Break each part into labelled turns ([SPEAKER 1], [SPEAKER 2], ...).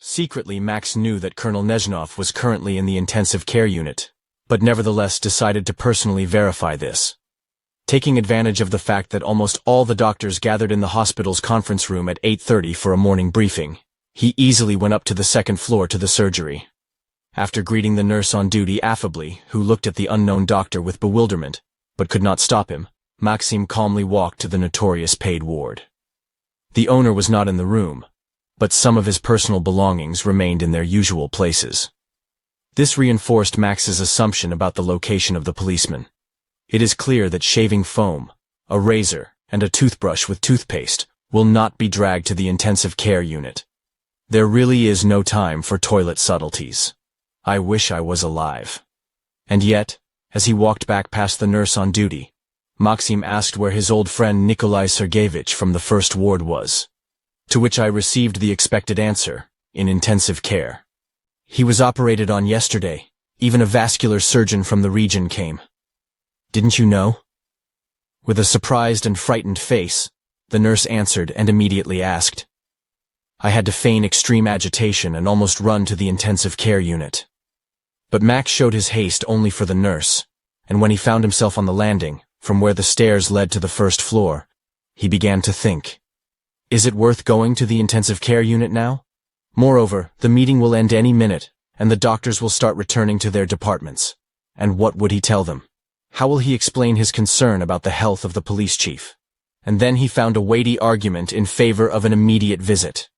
[SPEAKER 1] Secretly, Max knew that Colonel Nezhnov was currently in the intensive care unit, but nevertheless decided to personally verify this. Taking advantage of the fact that almost all the doctors gathered in the hospital's conference room at 8:30 for a morning briefing, he easily went up to the second floor to the surgery. After greeting the nurse on duty affably, who looked at the unknown doctor with bewilderment, but could not stop him, Maxim calmly walked to the notorious paid ward. The owner was not in the room, but some of his personal belongings remained in their usual places. This reinforced Max's assumption about the location of the policeman. It is clear that shaving foam, a razor, and a toothbrush with toothpaste will not be dragged to the intensive care unit. There really is no time for toilet subtleties. I wish I was alive. And yet, as he walked back past the nurse on duty, Maxim asked where his old friend Nikolai Sergeyevich from the first ward was, to which I received the expected answer, in intensive care. He was operated on yesterday. Even a vascular surgeon from the region came. Didn't you know? With a surprised and frightened face, the nurse answered and immediately asked. I had to feign extreme agitation and almost run to the intensive care unit. But Max showed his haste only for the nurse, and when he found himself on the landing, from where the stairs led to the first floor, he began to think. Is it worth going to the intensive care unit now? Moreover, the meeting will end any minute, and the doctors will start returning to their departments. And what would he tell them? How will he explain his concern about the health of the police chief? And then he found a weighty argument in favor of an immediate visit.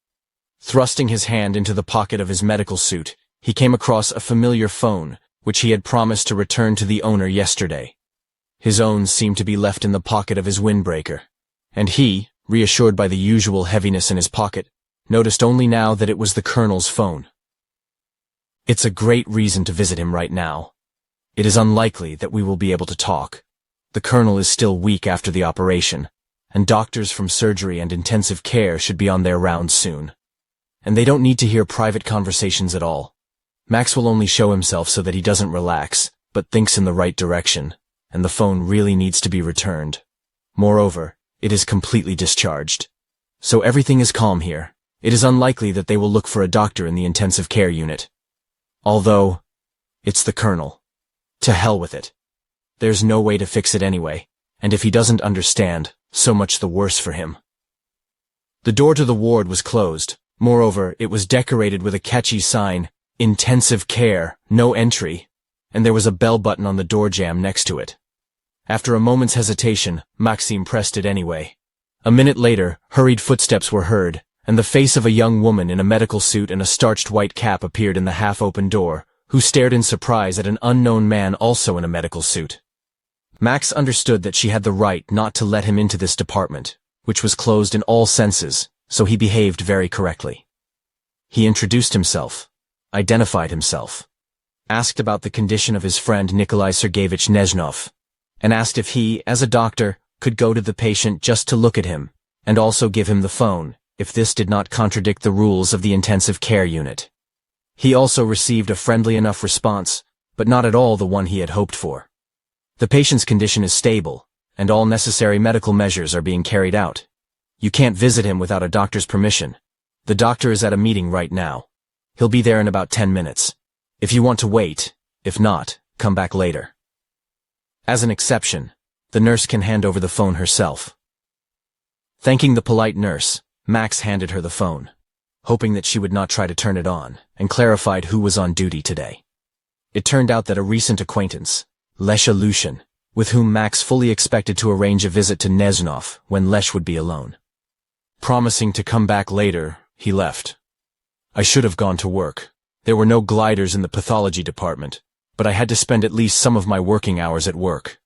[SPEAKER 1] Thrusting his hand into the pocket of his medical suit, he came across a familiar phone, which he had promised to return to the owner yesterday. His own seemed to be left in the pocket of his windbreaker, and he, reassured by the usual heaviness in his pocket, noticed only now that it was the colonel's phone. It's a great reason to visit him right now. It is unlikely that we will be able to talk. The colonel is still weak after the operation, and doctors from surgery and intensive care should be on their rounds soon. And they don't need to hear private conversations at all. Max will only show himself so that he doesn't relax, but thinks in the right direction, and the phone really needs to be returned. Moreover, it is completely discharged. So everything is calm here. It is unlikely that they will look for a doctor in the intensive care unit. Although, it's the colonel. To hell with it. There's no way to fix it anyway, and if he doesn't understand, so much the worse for him. The door to the ward was closed. Moreover, it was decorated with a catchy sign, Intensive Care, No Entry, and there was a bell button on the door jamb next to it. After a moment's hesitation, Maxim pressed it anyway. A minute later, hurried footsteps were heard, and the face of a young woman in a medical suit and a starched white cap appeared in the half-open door, who stared in surprise at an unknown man also in a medical suit. Max understood that she had the right not to let him into this department, which was closed in all senses, so he behaved very correctly. He introduced himself, identified himself, asked about the condition of his friend Nikolai Sergeyevich Nezhnov, and asked if he, as a doctor, could go to the patient just to look at him, and also give him the phone, if this did not contradict the rules of the intensive care unit. He also received a friendly enough response, but not at all the one he had hoped for. The patient's condition is stable, and all necessary medical measures are being carried out. You can't visit him without a doctor's permission. The doctor is at a meeting right now. He'll be there in about 10 minutes. If you want to wait, if not, come back later. As an exception, the nurse can hand over the phone herself. Thanking the polite nurse, Max handed her the phone, hoping that she would not try to turn it on, and clarified who was on duty today. It turned out that a recent acquaintance, Lesha Lushin, with whom Max fully expected to arrange a visit to Nezhnov when Lesh would be alone. Promising to come back later, he left. I should have gone to work. There were no gliders in the pathology department, but I had to spend at least some of my working hours at work.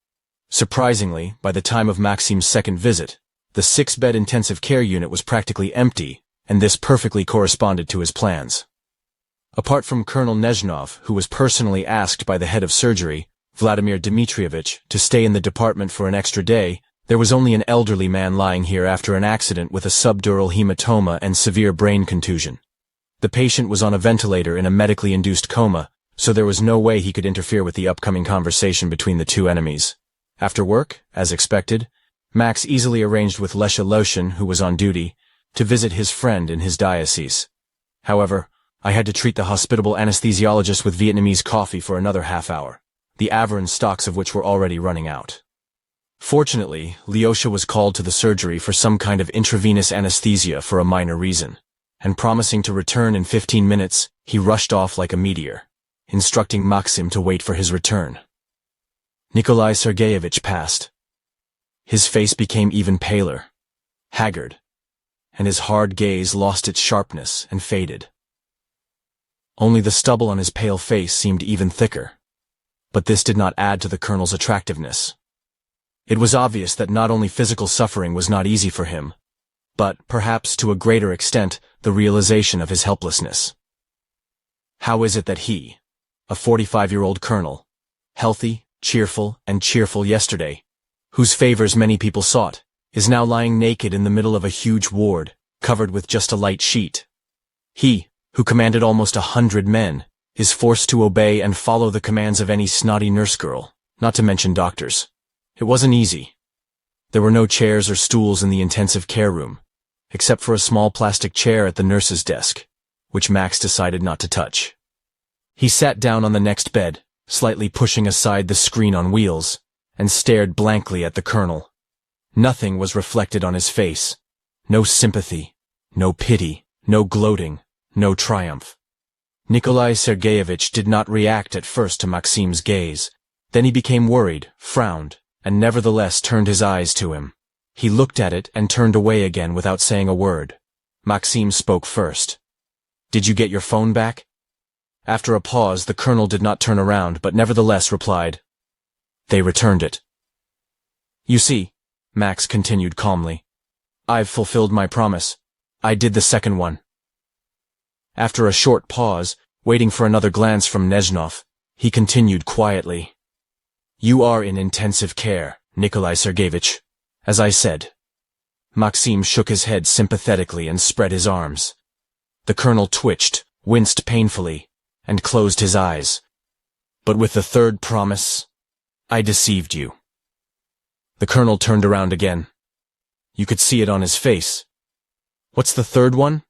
[SPEAKER 1] Surprisingly, by the time of Maxim's second visit, the 6-bed intensive care unit was practically empty, and this perfectly corresponded to his plans. Apart from Colonel Nezhnov, who was personally asked by the head of surgery, Vladimir Dmitrievich, to stay in the department for an extra day, there was only an elderly man lying here after an accident with a subdural hematoma and severe brain contusion. The patient was on a ventilator in a medically induced coma, so there was no way he could interfere with the upcoming conversation between the two enemies. After work, as expected, Max easily arranged with Lesha Lushin, who was on duty, to visit his friend in his diocese. However, I had to treat the hospitable anesthesiologist with Vietnamese coffee for another half-hour, the Averin stocks of which were already running out. Fortunately, Leosha was called to the surgery for some kind of intravenous anesthesia for a minor reason, and promising to return in 15 minutes, he rushed off like a meteor, instructing Maxim to wait for his return. Nikolai Sergeyevich passed. His face became even paler, haggard, and his hard gaze lost its sharpness and faded. Only the stubble on his pale face seemed even thicker, but this did not add to the colonel's attractiveness. It was obvious that not only physical suffering was not easy for him, but, perhaps to a greater extent, the realization of his helplessness. How is it that he, a 45-year-old colonel, healthy, cheerful yesterday, whose favors many people sought, is now lying naked in the middle of a huge ward, covered with just a light sheet? He, who commanded almost 100 men, is forced to obey and follow the commands of any snotty nurse girl, not to mention doctors. It wasn't easy. There were no chairs or stools in the intensive care room, except for a small plastic chair at the nurse's desk, which Max decided not to touch. He sat down on the next bed, slightly pushing aside the screen on wheels, and stared blankly at the colonel. Nothing was reflected on his face. No sympathy, no pity, no gloating, no triumph. Nikolai Sergeyevich did not react at first to Maxim's gaze. Then he became worried, frowned, and nevertheless turned his eyes to him. He looked at it and turned away again without saying a word. Maxim spoke first. "Did you get your phone back?" After a pause, the colonel did not turn around, but nevertheless replied, "They returned it." "You see," Max continued calmly, "I've fulfilled my promise. I did the second one." After a short pause, waiting for another glance from Nezhnov, he continued quietly, "You are in intensive care, Nikolai Sergeyevich, as I said." Maxim shook his head sympathetically and spread his arms. The colonel twitched, winced painfully, and closed his eyes. "But with the third promise, I deceived you." The colonel turned around again. You could see it on his face. "What's the third one?"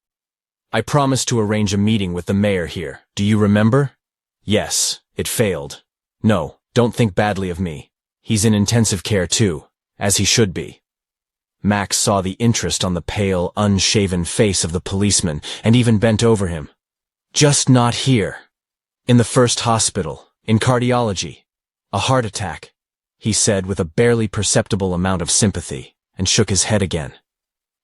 [SPEAKER 1] "I promised to arrange a meeting with the mayor here. Do you remember?" "Yes, it failed. No, don't think badly of me. He's in intensive care too, as he should be." Max saw the interest on the pale, unshaven face of the policeman and even bent over him. "Just not here. In the first hospital, in cardiology. A heart attack," he said with a barely perceptible amount of sympathy, and shook his head again.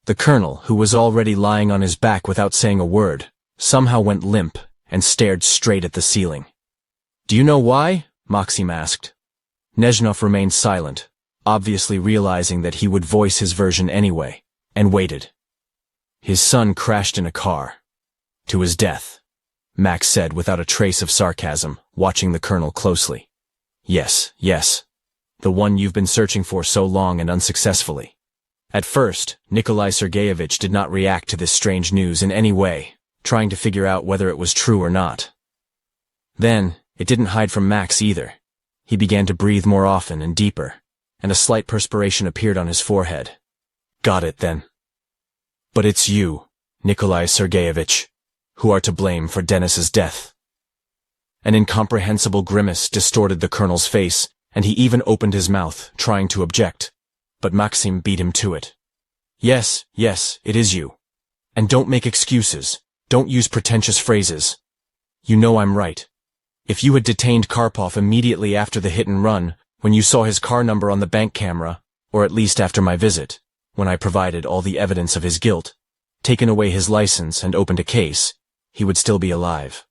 [SPEAKER 1] The colonel, who was already lying on his back without saying a word, somehow went limp and stared straight at the ceiling. "Do you know why?" Maxim asked. Nezhnov remained silent, obviously realizing that he would voice his version anyway, and waited. "His son crashed in a car. To his death," Max said without a trace of sarcasm, watching the colonel closely. Yes. The one you've been searching for so long and unsuccessfully." At first, Nikolai Sergeyevich did not react to this strange news in any way, trying to figure out whether it was true or not. Then, it didn't hide from Max either. He began to breathe more often and deeper, and a slight perspiration appeared on his forehead. "Got it, then. But it's you, Nikolai Sergeyevich, who are to blame for Denis's death." An incomprehensible grimace distorted the colonel's face, and he even opened his mouth, trying to object. But Maxim beat him to it. Yes, it is you. And don't make excuses. Don't use pretentious phrases. You know I'm right. If you had detained Karpov immediately after the hit and run, when you saw his car number on the bank camera, or at least after my visit, when I provided all the evidence of his guilt, taken away his license and opened a case, he would still be alive.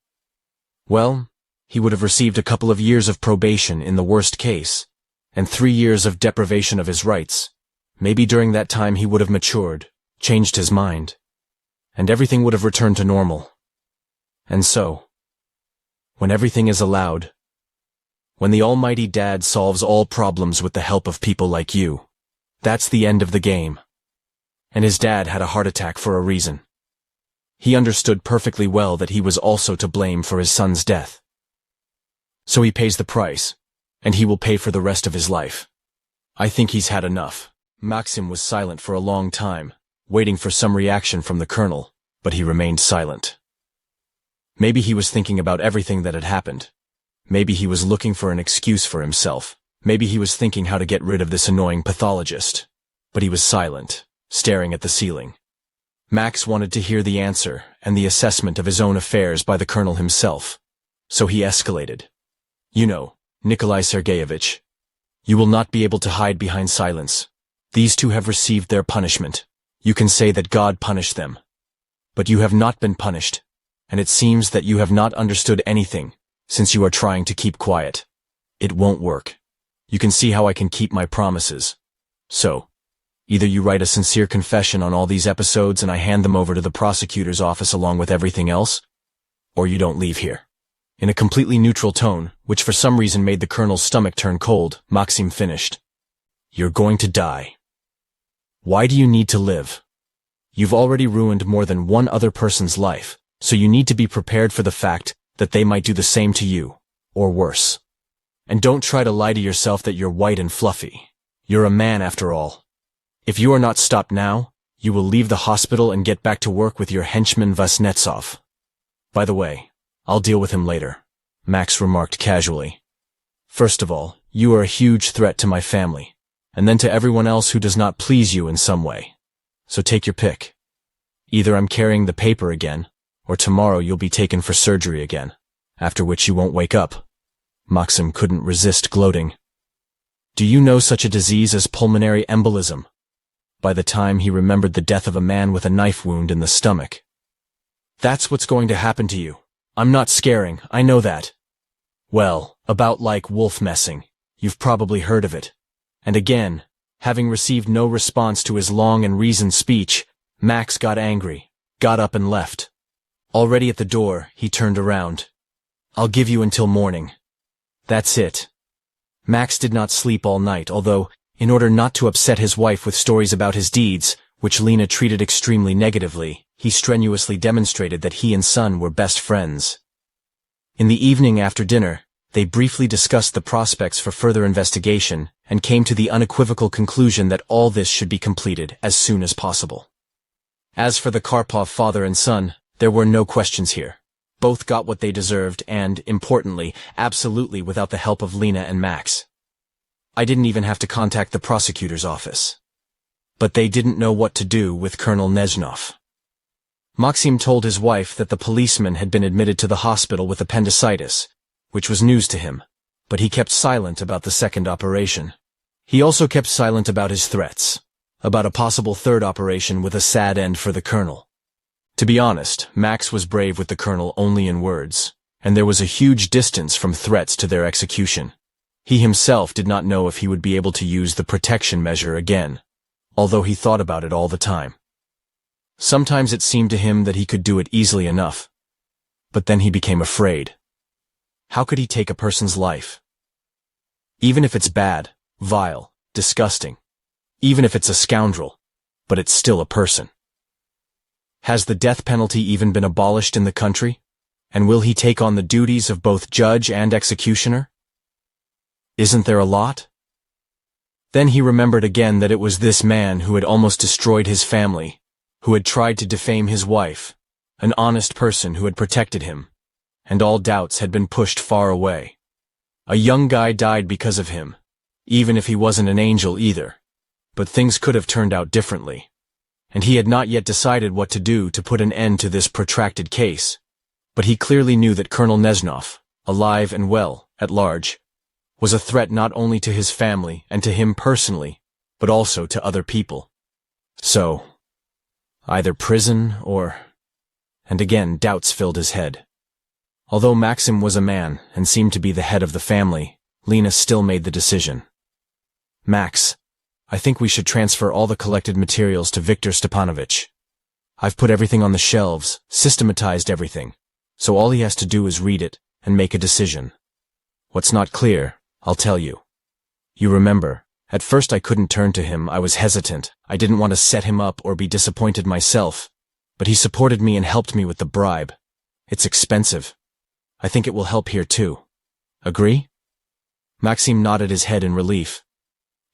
[SPEAKER 1] Well, he would have received a couple of years of probation in the worst case, and 3 years of deprivation of his rights. Maybe during that time he would have matured, changed his mind, and everything would have returned to normal. And so, when everything is allowed, when the Almighty Dad solves all problems with the help of people like you, that's the end of the game. And his dad had a heart attack for a reason. He understood perfectly well that he was also to blame for his son's death. So he pays the price, and he will pay for the rest of his life. I think he's had enough." Maxim was silent for a long time, waiting for some reaction from the colonel, but he remained silent. Maybe he was thinking about everything that had happened. Maybe he was looking for an excuse for himself. Maybe he was thinking how to get rid of this annoying pathologist. But he was silent, staring at the ceiling. Max wanted to hear the answer and the assessment of his own affairs by the colonel himself. So he escalated. You know, Nikolai Sergeyevich, you will not be able to hide behind silence. These two have received their punishment. You can say that God punished them. But you have not been punished, and it seems that you have not understood anything, since you are trying to keep quiet. It won't work. You can see how I can keep my promises. So, either you write a sincere confession on all these episodes and I hand them over to the prosecutor's office along with everything else, or you don't leave here. In a completely neutral tone, which for some reason made the colonel's stomach turn cold, Maxim finished. You're going to die. Why do you need to live? You've already ruined more than one other person's life, so you need to be prepared for the fact that they might do the same to you, or worse. And don't try to lie to yourself that you're white and fluffy. You're a man after all. If you are not stopped now, you will leave the hospital and get back to work with your henchman Vasnetsov. By the way, I'll deal with him later, Max remarked casually. First of all, you are a huge threat to my family, and then to everyone else who does not please you in some way. So take your pick. Either I'm carrying the paper again, or tomorrow you'll be taken for surgery again, after which you won't wake up. Maxim couldn't resist gloating. Do you know such a disease as pulmonary embolism? By the time he remembered the death of a man with a knife wound in the stomach. That's what's going to happen to you. I'm not scaring, I know that. Well, about like wolf messing. You've probably heard of it. And again, having received no response to his long and reasoned speech, Max got angry, got up and left. Already at the door, he turned around. I'll give you until morning. That's it. Max did not sleep all night, although, in order not to upset his wife with stories about his deeds, which Lena treated extremely negatively, he strenuously demonstrated that he and son were best friends. In the evening after dinner, they briefly discussed the prospects for further investigation and came to the unequivocal conclusion that all this should be completed as soon as possible. As for the Karpov father and son, there were no questions here. Both got what they deserved and, importantly, absolutely without the help of Lena and Max. I didn't even have to contact the prosecutor's office. But they didn't know what to do with Colonel Nezhnov. Maxim told his wife that the policeman had been admitted to the hospital with appendicitis, which was news to him, but he kept silent about the second operation. He also kept silent about his threats, about a possible third operation with a sad end for the colonel. To be honest, Max was brave with the colonel only in words, and there was a huge distance from threats to their execution. He himself did not know if he would be able to use the protection measure again, although he thought about it all the time. Sometimes it seemed to him that he could do it easily enough, but then he became afraid. How could he take a person's life? Even if it's bad, vile, disgusting, even if it's a scoundrel, but it's still a person. Has the death penalty even been abolished in the country? And will he take on the duties of both judge and executioner? Isn't there a lot? Then he remembered again that it was this man who had almost destroyed his family, who had tried to defame his wife, an honest person who had protected him, and all doubts had been pushed far away. A young guy died because of him, even if he wasn't an angel either, but things could have turned out differently. And he had not yet decided what to do to put an end to this protracted case. But he clearly knew that Colonel Nezhnov, alive and well, at large, was a threat not only to his family and to him personally, but also to other people. So, either prison or... And again, doubts filled his head. Although Maxim was a man and seemed to be the head of the family, Lena still made the decision. Max, I think we should transfer all the collected materials to Viktor Stepanovich. I've put everything on the shelves, systematized everything, so all he has to do is read it and make a decision. What's not clear, I'll tell you. You remember, at first I couldn't turn to him, I was hesitant, I didn't want to set him up or be disappointed myself, but he supported me and helped me with the bribe. It's expensive. I think it will help here too. Agree? Maxim nodded his head in relief.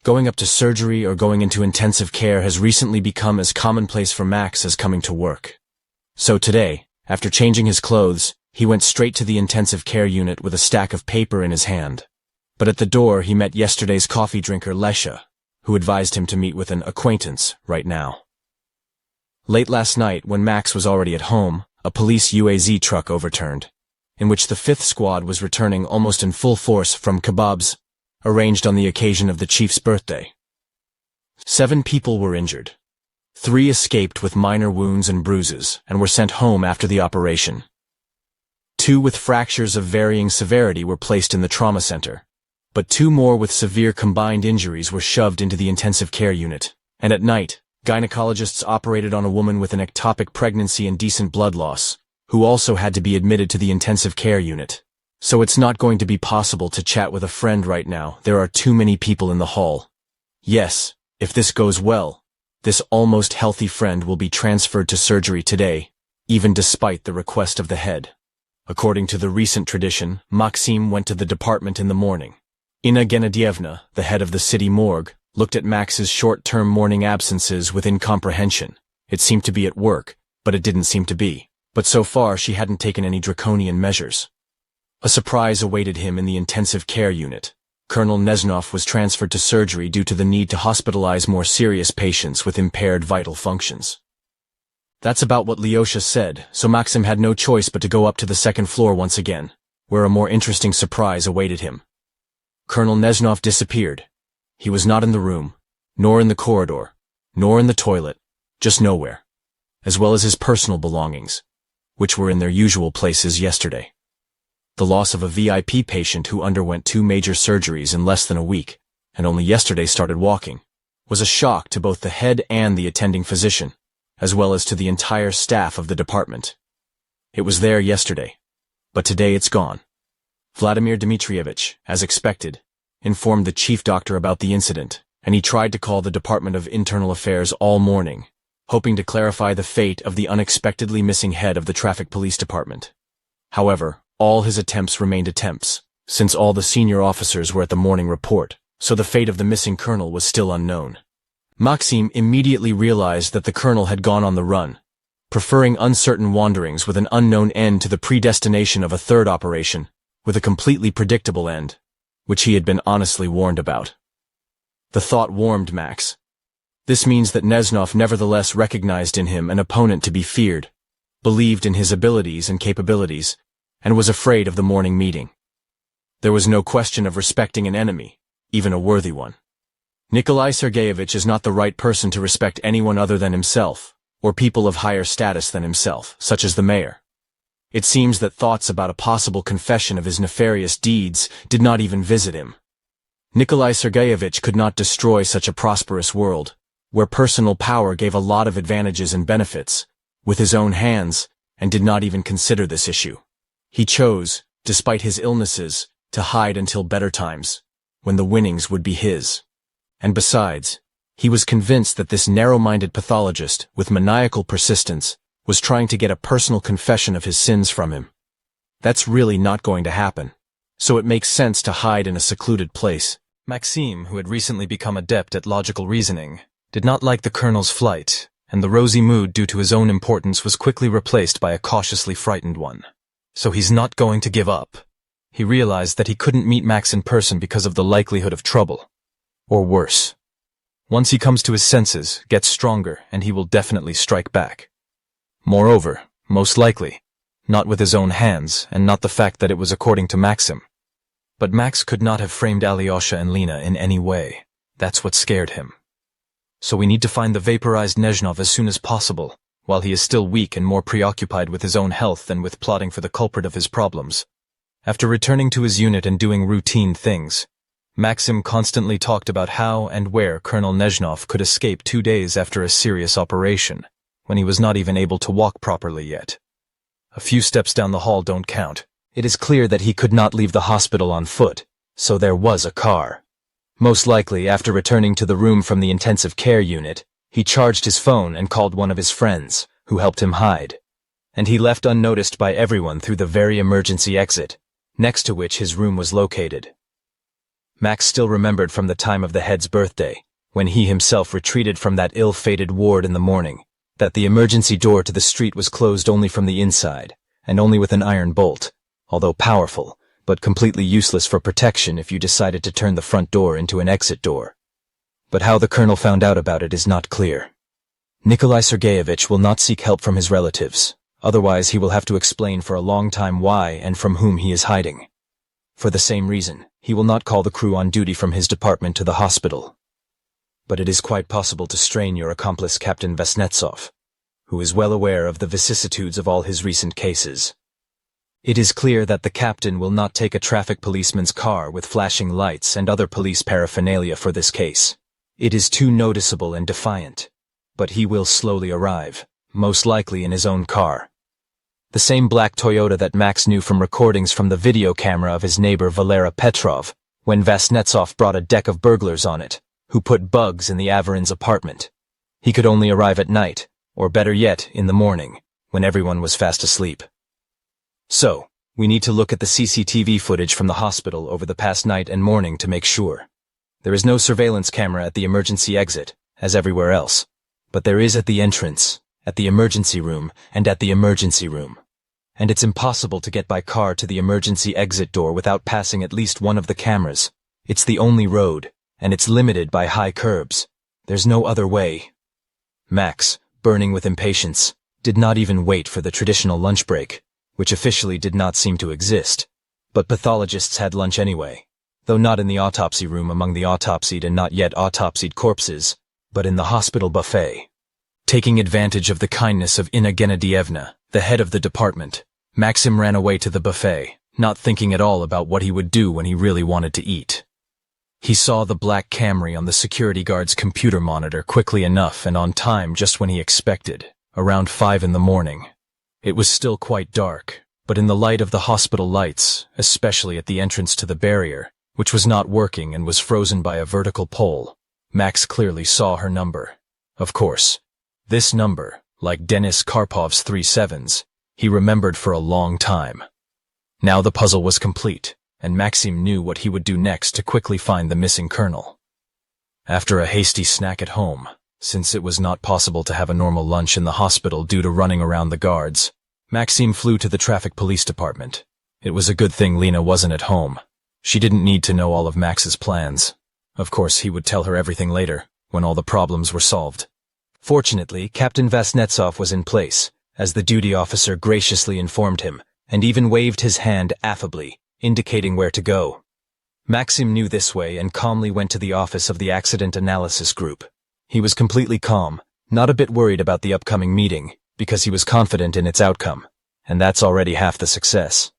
[SPEAKER 1] Going up to surgery or going into intensive care has recently become as commonplace for Max as coming to work. So today, after changing his clothes, He went straight to the intensive care unit with a stack of paper in his hand. But at the door he met yesterday's coffee drinker Lesha, who advised him to meet with an acquaintance right now. Late last night, when Max was already at home, a police UAZ truck overturned, in which the 5th Squad was returning almost in full force from kebabs, arranged on the occasion of the chief's birthday. 7 people were injured. 3 escaped with minor wounds and bruises and were sent home after the operation. 2 with fractures of varying severity were placed in the trauma center, but 2 more with severe combined injuries were shoved into the intensive care unit. And at night, gynecologists operated on a woman with an ectopic pregnancy and decent blood loss, who also had to be admitted to the intensive care unit. So it's not going to be possible to chat with a friend right now. There are too many people in the hall. Yes, if this goes well, this almost healthy friend will be transferred to surgery today, even despite the request of the head. According to the recent tradition, Maxim went to the department in the morning. Inna Genadievna, the head of the city morgue, looked at Max's short-term morning absences with incomprehension. It seemed to be at work, but it didn't seem to be. But so far she hadn't taken any draconian measures. A surprise awaited him in the intensive care unit. Colonel Neznov was transferred to surgery due to the need to hospitalize more serious patients with impaired vital functions. That's about what Lyosha said, so Maxim had no choice but to go up to the 2nd floor once again, where a more interesting surprise awaited him. Colonel Neznov disappeared. He was not in the room, nor in the corridor, nor in the toilet, just nowhere, as well as his personal belongings, which were in their usual places yesterday. The loss of a VIP patient who underwent 2 major surgeries in less than a week, and only yesterday started walking, was a shock to both the head and the attending physician, as well as to the entire staff of the department. It was there yesterday, but today it's gone. Vladimir Dmitrievich, as expected, informed the chief doctor about the incident, and he tried to call the Department of Internal Affairs all morning, hoping to clarify the fate of the unexpectedly missing head of the traffic police department. However, all his attempts remained attempts, since all the senior officers were at the morning report, so the fate of the missing colonel was still unknown. Maxim immediately realized that the colonel had gone on the run, preferring uncertain wanderings with an unknown end to the predestination of a 3rd operation, with a completely predictable end, which he had been honestly warned about. The thought warmed Max. This means that Neznov nevertheless recognized in him an opponent to be feared, believed in his abilities and capabilities, and was afraid of the morning meeting. There was no question of respecting an enemy, even a worthy one. Nikolai Sergeyevich is not the right person to respect anyone other than himself, or people of higher status than himself, such as the mayor. It seems that thoughts about a possible confession of his nefarious deeds did not even visit him. Nikolai Sergeyevich could not destroy such a prosperous world, where personal power gave a lot of advantages and benefits, with his own hands, and did not even consider this issue. He chose, despite his illnesses, to hide until better times, when the winnings would be his. And besides, he was convinced that this narrow-minded pathologist, with maniacal persistence, was trying to get a personal confession of his sins from him. That's really not going to happen, so it makes sense to hide in a secluded place. Maxim, who had recently become adept at logical reasoning, did not like the colonel's flight, and the rosy mood due to his own importance was quickly replaced by a cautiously frightened one. So he's not going to give up. He realized that he couldn't meet Max in person because of the likelihood of trouble. Or worse. Once he comes to his senses, gets stronger, and he will definitely strike back. Moreover, most likely, not with his own hands, and not the fact that it was according to Maxim. But Max could not have framed Alyosha and Lena in any way. That's what scared him. So we need to find the vaporized Neznov as soon as possible, while he is still weak and more preoccupied with his own health than with plotting for the culprit of his problems. After returning to his unit and doing routine things, Maxim constantly talked about how and where Colonel Neznov could escape 2 days after a serious operation, when he was not even able to walk properly yet. A few steps down the hall don't count. It is clear that he could not leave the hospital on foot, so there was a car. Most likely, after returning to the room from the intensive care unit, he charged his phone and called one of his friends, who helped him hide. And he left unnoticed by everyone through the very emergency exit, next to which his room was located. Max still remembered from the time of the head's birthday, when he himself retreated from that ill-fated ward in the morning, that the emergency door to the street was closed only from the inside, and only with an iron bolt, although powerful, but completely useless for protection if you decided to turn the front door into an exit door. But how the colonel found out about it is not clear. Nikolai Sergeyevich will not seek help from his relatives, otherwise he will have to explain for a long time why and from whom he is hiding. For the same reason, he will not call the crew on duty from his department to the hospital. But it is quite possible to strain your accomplice Captain Vasnetsov, who is well aware of the vicissitudes of all his recent cases. It is clear that the captain will not take a traffic policeman's car with flashing lights and other police paraphernalia for this case. It is too noticeable and defiant. But he will slowly arrive, most likely in his own car. The same black Toyota that Max knew from recordings from the video camera of his neighbor Valera Petrov, when Vasnetsov brought a deck of burglars on it, who put bugs in the Avarin's apartment. He could only arrive at night, or better yet, in the morning, when everyone was fast asleep. So, we need to look at the CCTV footage from the hospital over the past night and morning to make sure. There is no surveillance camera at the emergency exit, as everywhere else, but there is at the entrance, at the emergency room, and at the emergency room. And it's impossible to get by car to the emergency exit door without passing at least one of the cameras. It's the only road, and it's limited by high curbs. There's no other way. Max, burning with impatience, did not even wait for the traditional lunch break, which officially did not seem to exist. But pathologists had lunch anyway, though not in the autopsy room among the autopsied and not yet autopsied corpses, but in the hospital buffet. Taking advantage of the kindness of Inna Genadievna, the head of the department, Maxim ran away to the buffet, not thinking at all about what he would do when he really wanted to eat. He saw the black Camry on the security guard's computer monitor quickly enough and on time just when he expected, around 5 in the morning. It was still quite dark, but in the light of the hospital lights, especially at the entrance to the barrier, which was not working and was frozen by a vertical pole, Max clearly saw her number. Of course, this number, like Denis Karpov's 3 sevens, he remembered for a long time. Now the puzzle was complete, and Maxim knew what he would do next to quickly find the missing colonel. After a hasty snack at home, since it was not possible to have a normal lunch in the hospital due to running around the guards, Maxim flew to the traffic police department. It was a good thing Lena wasn't at home. She didn't need to know all of Max's plans. Of course, he would tell her everything later, when all the problems were solved. Fortunately, Captain Vasnetsov was in place, as the duty officer graciously informed him, and even waved his hand affably, indicating where to go. Maxim knew this way and calmly went to the office of the Accident Analysis Group. He was completely calm, not a bit worried about the upcoming meeting, because he was confident in its outcome, and that's already half the success.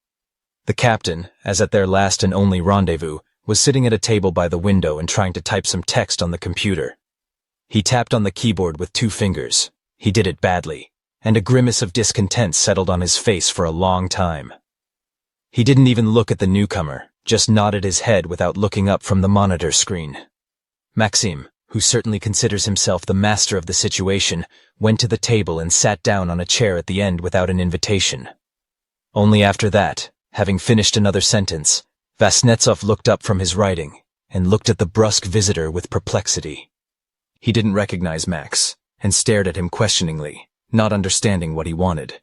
[SPEAKER 1] The captain, as at their last and only rendezvous, was sitting at a table by the window and trying to type some text on the computer. He tapped on the keyboard with 2 fingers. He did it badly, and a grimace of discontent settled on his face for a long time. He didn't even look at the newcomer, just nodded his head without looking up from the monitor screen. Maxim, who certainly considers himself the master of the situation, went to the table and sat down on a chair at the end without an invitation. Only after that, having finished another sentence, Vasnetsov looked up from his writing and looked at the brusque visitor with perplexity. He didn't recognize Max, and stared at him questioningly, not understanding what he wanted.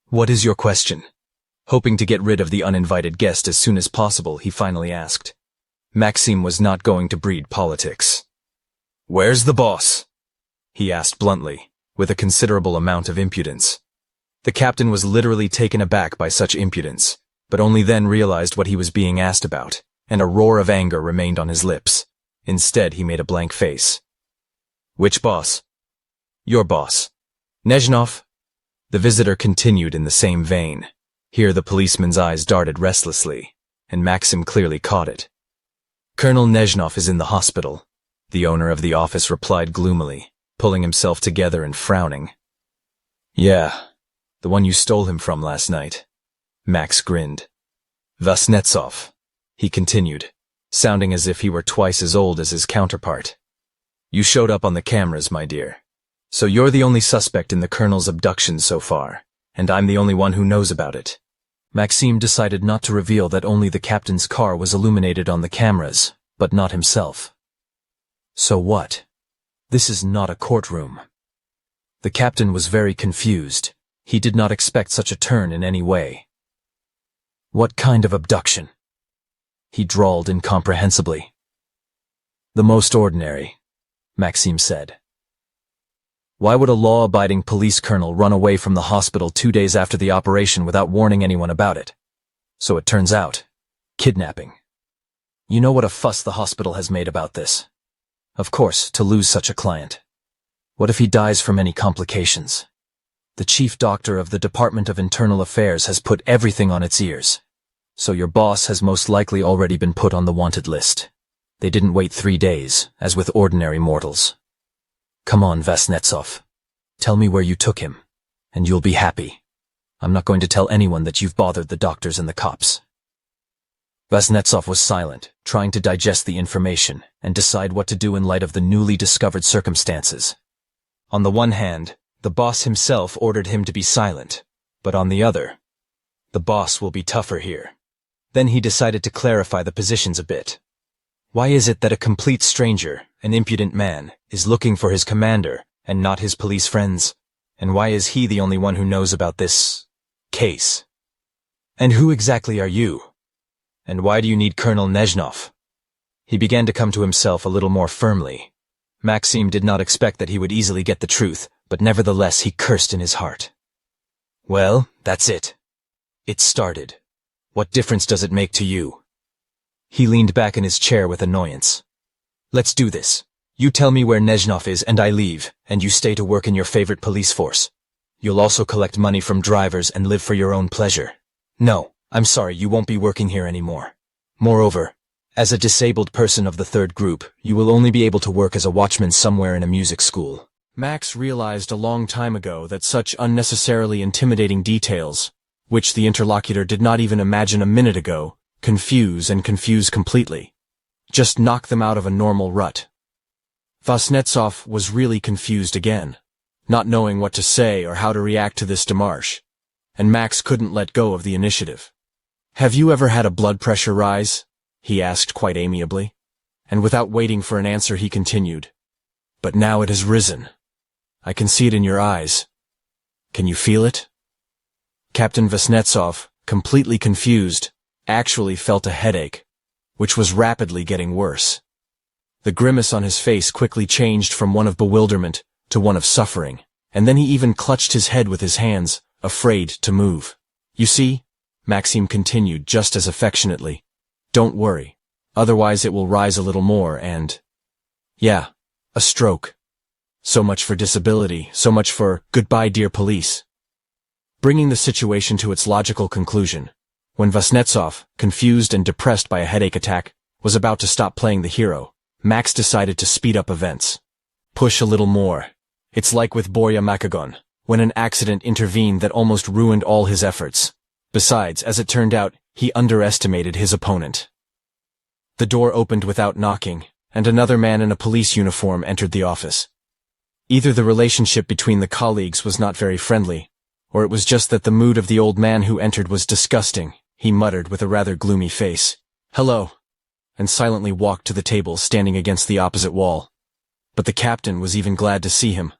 [SPEAKER 1] "What is your question?" Hoping to get rid of the uninvited guest as soon as possible, he finally asked. Maxim was not going to breed politics. "Where's the boss?" he asked bluntly, with a considerable amount of impudence. The captain was literally taken aback by such impudence, but only then realized what he was being asked about, and a roar of anger remained on his lips. Instead, he made a blank face. "Which boss?" "Your boss. Nezhnov." The visitor continued in the same vein. Here the policeman's eyes darted restlessly, and Maxim clearly caught it. "Colonel Nezhnov is in the hospital," the owner of the office replied gloomily, pulling himself together and frowning. "Yeah, the one you stole him from last night." Max grinned. "Vasnetsov," he continued, sounding as if he were twice as old as his counterpart. "You showed up on the cameras, my dear. So you're the only suspect in the colonel's abduction so far, and I'm the only one who knows about it." Maxim decided not to reveal that only the captain's car was illuminated on the cameras, but not himself. "So what? This is not a courtroom." The captain was very confused, He did not expect such a turn in any way. What kind of abduction? He drawled incomprehensibly. The most ordinary, Maxime said. Why would a law-abiding police colonel run away from the hospital 2 days after the operation without warning anyone about it? So it turns out, kidnapping. You know what a fuss the hospital has made about this. Of course, to lose such a client. What if he dies from any complications? The chief doctor of the Department of Internal Affairs has put everything on its ears. So your boss has most likely already been put on the wanted list. They didn't wait 3 days, as with ordinary mortals. Come on, Vasnetsov. Tell me where you took him, and you'll be happy. I'm not going to tell anyone that you've bothered the doctors and the cops. Vasnetsov was silent, trying to digest the information and decide what to do in light of the newly discovered circumstances. On the one hand, the boss himself ordered him to be silent, but on the other, the boss will be tougher here. Then he decided to clarify the positions a bit. Why is it that a complete stranger, an impudent man, is looking for his commander and not his police friends? And why is he the only one who knows about this case? And who exactly are you? And why do you need Colonel Nezhnov? He began to come to himself a little more firmly. Maxime did not expect that he would easily get the truth, but nevertheless he cursed in his heart. Well, that's it. It started. What difference does it make to you? He leaned back in his chair with annoyance. Let's do this. You tell me where Nezhnov is and I leave, and you stay to work in your favorite police force. You'll also collect money from drivers and live for your own pleasure. No, I'm sorry, you won't be working here anymore. Moreover, as a disabled person of the third group, you will only be able to work as a watchman somewhere in a music school. Max realized a long time ago that such unnecessarily intimidating details, which the interlocutor did not even imagine a minute ago, confuse completely. Just knock them out of a normal rut. Vasnetsov was really confused again, not knowing what to say or how to react to this démarche, and Max couldn't let go of the initiative. Have you ever had a blood pressure rise? He asked quite amiably, and without waiting for an answer he continued. But now it has risen. I can see it in your eyes. Can you feel it? Captain Vasnetsov, completely confused, actually felt a headache, which was rapidly getting worse. The grimace on his face quickly changed from one of bewilderment to one of suffering, and then he even clutched his head with his hands, afraid to move. You see, Maxime continued just as affectionately, don't worry, otherwise it will rise a little more and... Yeah, a stroke. So much for disability, so much for goodbye dear police. Bringing the situation to its logical conclusion, when Vasnetsov, confused and depressed by a headache attack, was about to stop playing the hero, Max decided to speed up events. Push a little more. It's like with Borya Makagon, when an accident intervened that almost ruined all his efforts. Besides, as it turned out, he underestimated his opponent. The door opened without knocking, and another man in a police uniform entered the office. Either the relationship between the colleagues was not very friendly, or it was just that the mood of the old man who entered was disgusting, he muttered with a rather gloomy face. Hello, and silently walked to the table standing against the opposite wall. But the captain was even glad to see him.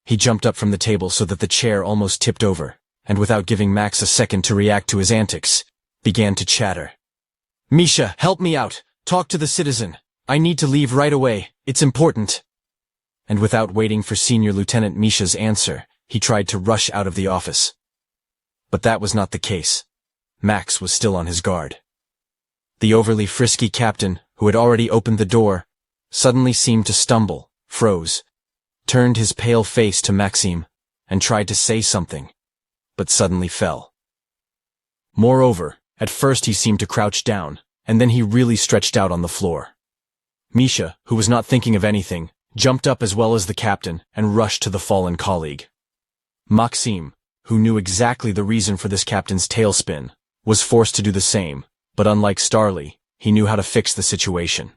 [SPEAKER 1] He jumped up from the table so that the chair almost tipped over, and without giving Max a second to react to his antics, began to chatter. Misha, help me out. Talk to the citizen. I need to leave right away. It's important. And without waiting for Senior Lieutenant Misha's answer, he tried to rush out of the office. But that was not the case. Max was still on his guard. The overly frisky captain, who had already opened the door, suddenly seemed to stumble, froze, turned his pale face to Maxime, and tried to say something, but suddenly fell. Moreover, at first he seemed to crouch down, and then he really stretched out on the floor. Misha, who was not thinking of anything, jumped up as well as the captain and rushed to the fallen colleague. Maxime, who knew exactly the reason for this captain's tailspin, was forced to do the same, but unlike Starley, he knew how to fix the situation.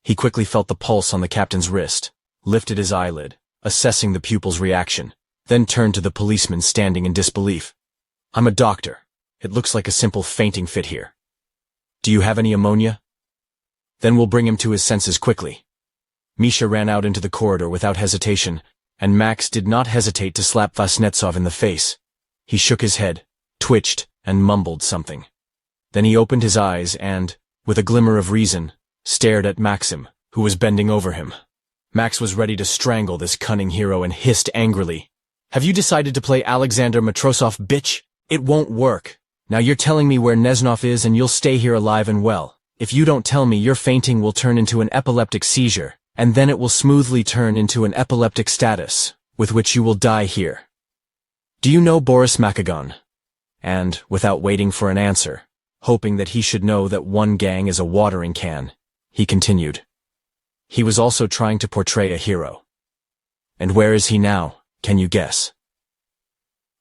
[SPEAKER 1] He quickly felt the pulse on the captain's wrist, lifted his eyelid, assessing the pupil's reaction, then turned to the policeman standing in disbelief. I'm a doctor. It looks like a simple fainting fit here. Do you have any ammonia? Then we'll bring him to his senses quickly. Misha ran out into the corridor without hesitation, and Max did not hesitate to slap Vasnetsov in the face, He shook his head, twitched, and mumbled something. Then he opened his eyes and, with a glimmer of reason, stared at Maxim, who was bending over him. Max was ready to strangle this cunning hero and hissed angrily. "Have you decided to play Alexander Matrosov, bitch? It won't work. Now you're telling me where Neznov is and you'll stay here alive and well. If you don't tell me, your fainting will turn into an epileptic seizure, and then it will smoothly turn into an epileptic status, with which you will die here. Do you know Boris Makagon?" And, without waiting for an answer, hoping that he should know that one gang is a watering can, he continued. He was also trying to portray a hero. "And where is he now, can you guess?"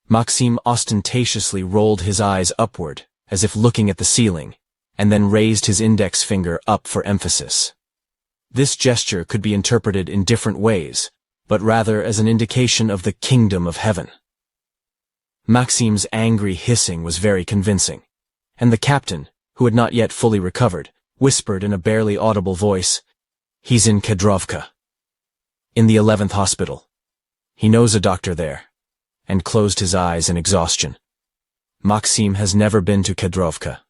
[SPEAKER 1] Maxim ostentatiously rolled his eyes upward, as if looking at the ceiling, and then raised his index finger up for emphasis. This gesture could be interpreted in different ways, but rather as an indication of the kingdom of heaven. Maxim's angry hissing was very convincing, and the captain, who had not yet fully recovered, whispered in a barely audible voice, "He's in Kedrovka. In the 11th hospital. He knows a doctor there," and closed his eyes in exhaustion. Maxim has never been to Kedrovka.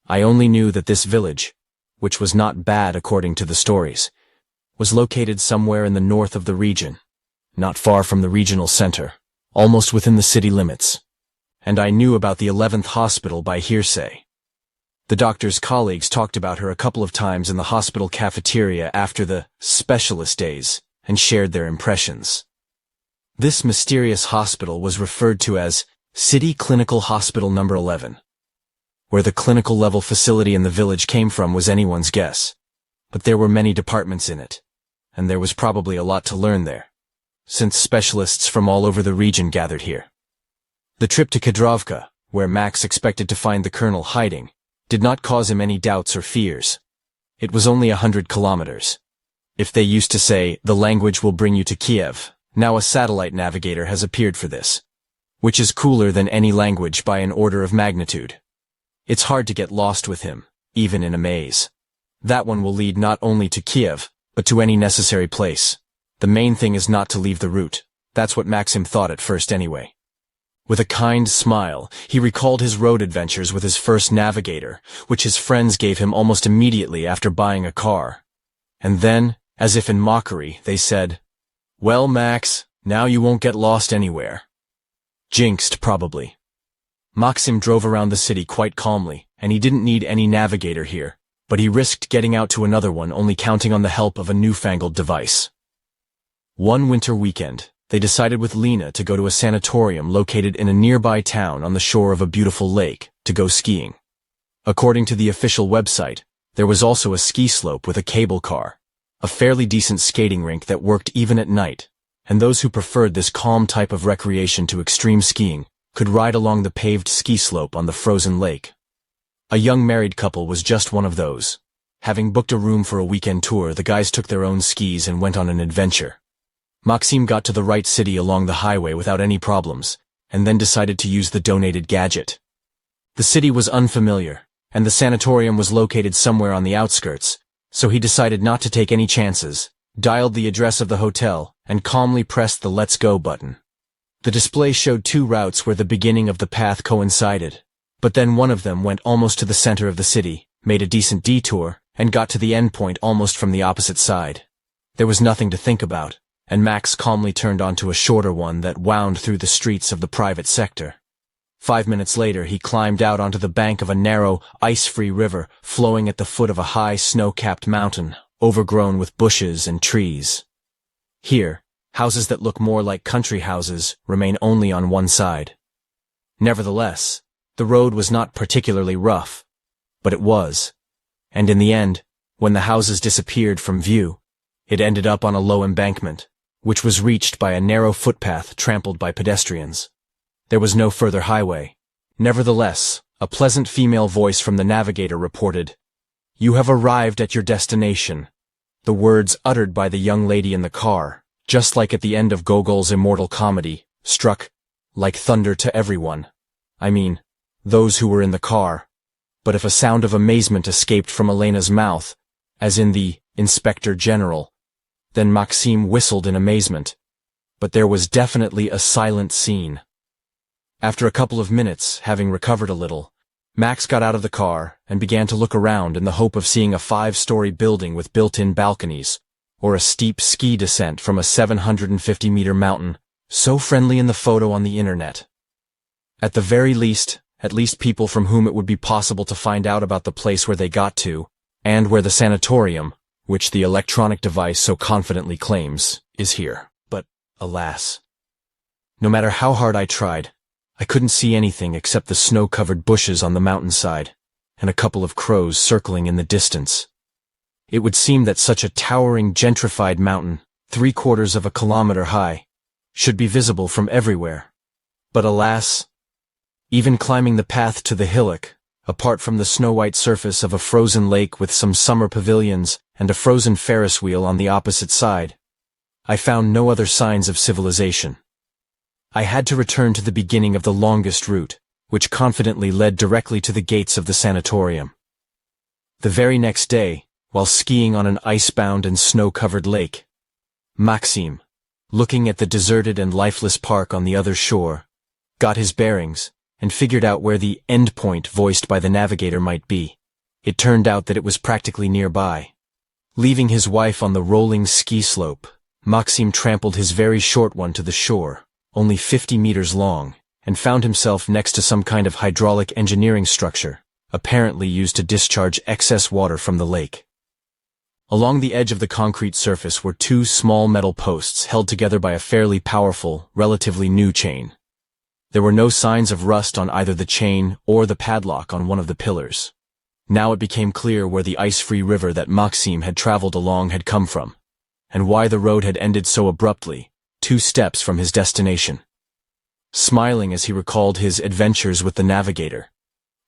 [SPEAKER 1] I only knew that this village, which was not bad according to the stories, was located somewhere in the north of the region, not far from the regional center, almost within the city limits. And I knew about the 11th hospital by hearsay. The doctor's colleagues talked about her a couple of times in the hospital cafeteria after the specialist days and shared their impressions. This mysterious hospital was referred to as City Clinical Hospital No. 11. Where the clinical level facility in the village came from was anyone's guess, but there were many departments in it, and there was probably a lot to learn there, since specialists from all over the region gathered here. The trip to Kedrovka, where Max expected to find the colonel hiding, did not cause him any doubts or fears. It was only 100 kilometers. If they used to say, "The language will bring you to Kiev," now a satellite navigator has appeared for this, which is cooler than any language by an order of magnitude. It's hard to get lost with him, even in a maze. That one will lead not only to Kiev, but to any necessary place. The main thing is not to leave the route. That's what Maxim thought at first anyway. With a kind smile, he recalled his road adventures with his first navigator, which his friends gave him almost immediately after buying a car. And then, as if in mockery, they said, "Well, Max, now you won't get lost anywhere." Jinxed, probably. Maxim drove around the city quite calmly, and he didn't need any navigator here, but he risked getting out to another one only counting on the help of a newfangled device. One winter weekend, they decided with Lena to go to a sanatorium located in a nearby town on the shore of a beautiful lake to go skiing. According to the official website, there was also a ski slope with a cable car, a fairly decent skating rink that worked even at night, and those who preferred this calm type of recreation to extreme skiing could ride along the paved ski slope on the frozen lake. A young married couple was just one of those. Having booked a room for a weekend tour, the guys took their own skis and went on an adventure. Maxim got to the right city along the highway without any problems, and then decided to use the donated gadget. The city was unfamiliar, and the sanatorium was located somewhere on the outskirts, so he decided not to take any chances, dialed the address of the hotel, and calmly pressed the "Let's Go" button. The display showed 2 routes where the beginning of the path coincided, but then one of them went almost to the center of the city, made a decent detour, and got to the end point almost from the opposite side. There was nothing to think about, and Max calmly turned onto a shorter one that wound through the streets of the private sector. 5 minutes later, he climbed out onto the bank of a narrow, ice-free river flowing at the foot of a high, snow-capped mountain, overgrown with bushes and trees. Here, houses that look more like country houses remain only on one side. Nevertheless, the road was not particularly rough, but it was, and in the end, when the houses disappeared from view, it ended up on a low embankment, which was reached by a narrow footpath trampled by pedestrians. There was no further highway. Nevertheless, a pleasant female voice from the navigator reported, "You have arrived at your destination." The words uttered by the young lady in the car, just like at the end of Gogol's immortal comedy, struck like thunder to everyone. I mean, those who were in the car. But if a sound of amazement escaped from Elena's mouth, as in the Inspector General, then Maxim whistled in amazement. But there was definitely a silent scene. After a couple of minutes, having recovered a little, Max got out of the car and began to look around in the hope of seeing a 5-story building with built-in balconies, or a steep ski descent from a 750-meter mountain, so friendly in the photo on the internet. At the very least, at least people from whom it would be possible to find out about the place where they got to, and where the sanatorium, which the electronic device so confidently claims, is here. But, alas, no matter how hard I tried, I couldn't see anything except the snow-covered bushes on the mountainside, and a couple of crows circling in the distance. It would seem that such a towering, gentrified mountain, 3/4 of a kilometer high, should be visible from everywhere. But alas, even climbing the path to the hillock, apart from the snow-white surface of a frozen lake with some summer pavilions and a frozen Ferris wheel on the opposite side, I found no other signs of civilization. I had to return to the beginning of the longest route, which confidently led directly to the gates of the sanatorium. The very next day, while skiing on an ice-bound and snow-covered lake, Maxim, looking at the deserted and lifeless park on the other shore, got his bearings and figured out where the end point voiced by the navigator might be. It turned out that it was practically nearby. Leaving his wife on the rolling ski slope, Maxim trampled his very short one to the shore, only 50 meters long, and found himself next to some kind of hydraulic engineering structure, apparently used to discharge excess water from the lake. Along the edge of the concrete surface were 2 small metal posts held together by a fairly powerful, relatively new chain. There were no signs of rust on either the chain or the padlock on one of the pillars. Now it became clear where the ice-free river that Maxim had traveled along had come from, and why the road had ended so abruptly, 2 steps from his destination. Smiling as he recalled his adventures with the navigator,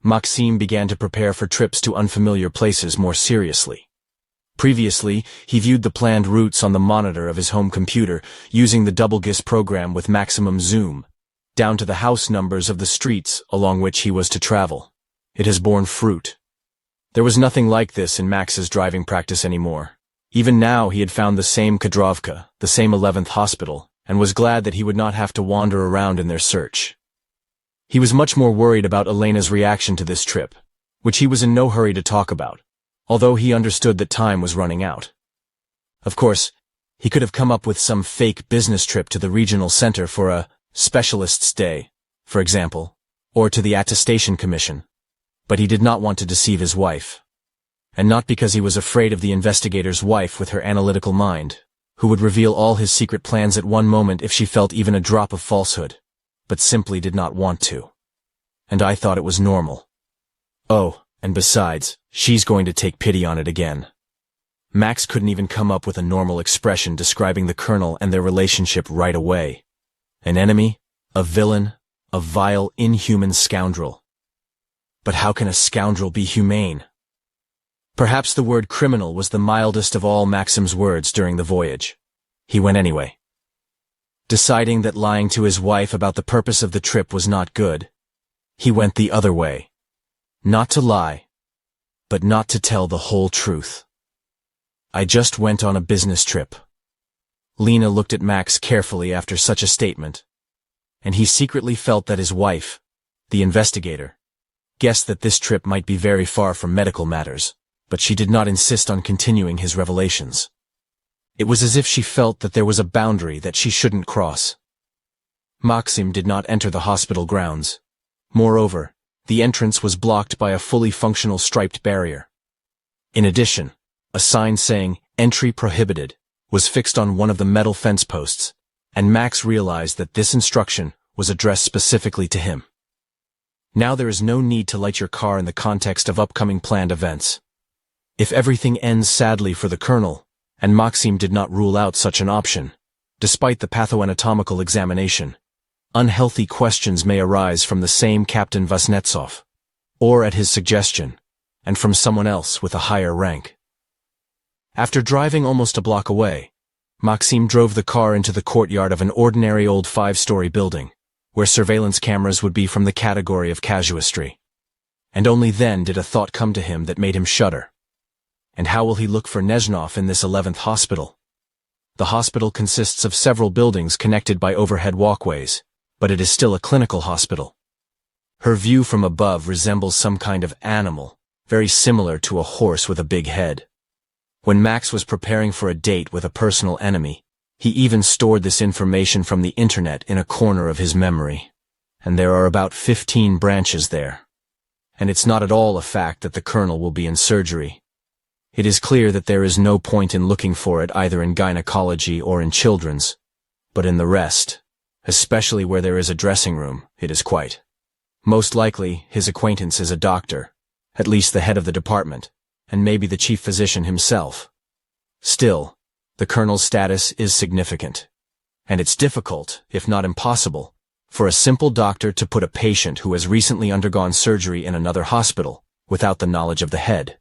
[SPEAKER 1] Maxim began to prepare for trips to unfamiliar places more seriously. Previously, he viewed the planned routes on the monitor of his home computer, using the double-GIS program with maximum zoom, down to the house numbers of the streets along which he was to travel. It has borne fruit. There was nothing like this in Max's driving practice anymore. Even now he had found the same Kadrovka, the same 11th hospital, and was glad that he would not have to wander around in their search. He was much more worried about Elena's reaction to this trip, which he was in no hurry to talk about, although he understood that time was running out. Of course, he could have come up with some fake business trip to the regional center for a specialist's day, for example, or to the attestation commission, but he did not want to deceive his wife. And not because he was afraid of the investigator's wife with her analytical mind, who would reveal all his secret plans at one moment if she felt even a drop of falsehood, but simply did not want to. And I thought it was normal. Oh, and besides, she's going to take pity on it again. Max couldn't even come up with a normal expression describing the colonel and their relationship right away. An enemy, a villain, a vile, inhuman scoundrel. But how can a scoundrel be humane? Perhaps the word criminal was the mildest of all Maxim's words during the voyage. He went anyway. Deciding that lying to his wife about the purpose of the trip was not good, he went the other way. Not to lie, but not to tell the whole truth. I just went on a business trip. Lena looked at Max carefully after such a statement, and he secretly felt that his wife, the investigator, guessed that this trip might be very far from medical matters, but she did not insist on continuing his revelations. It was as if she felt that there was a boundary that she shouldn't cross. Maxim did not enter the hospital grounds. Moreover, the entrance was blocked by a fully functional striped barrier. In addition, a sign saying, "Entry Prohibited," was fixed on one of the metal fence posts, and Max realized that this instruction was addressed specifically to him. Now there is no need to light your car in the context of upcoming planned events. If everything ends sadly for the colonel, and Maxim did not rule out such an option, despite the pathoanatomical examination, unhealthy questions may arise from the same Captain Vasnetsov, or at his suggestion, and from someone else with a higher rank. After driving almost a block away, Maxim drove the car into the courtyard of an ordinary old 5-story building, where surveillance cameras would be from the category of casuistry. And only then did a thought come to him that made him shudder. And how will he look for Nezhnov in this 11th hospital? The hospital consists of several buildings connected by overhead walkways, but it is still a clinical hospital. Her view from above resembles some kind of animal, very similar to a horse with a big head. When Max was preparing for a date with a personal enemy, he even stored this information from the internet in a corner of his memory. And there are about 15 branches there. And it's not at all a fact that the colonel will be in surgery. It is clear that there is no point in looking for it either in gynecology or in children's, but in the rest, especially where there is a dressing room, it is quite. Most likely, his acquaintance is a doctor, at least the head of the department, and maybe the chief physician himself. Still, the colonel's status is significant, and it's difficult, if not impossible, for a simple doctor to put a patient who has recently undergone surgery in another hospital without the knowledge of the head.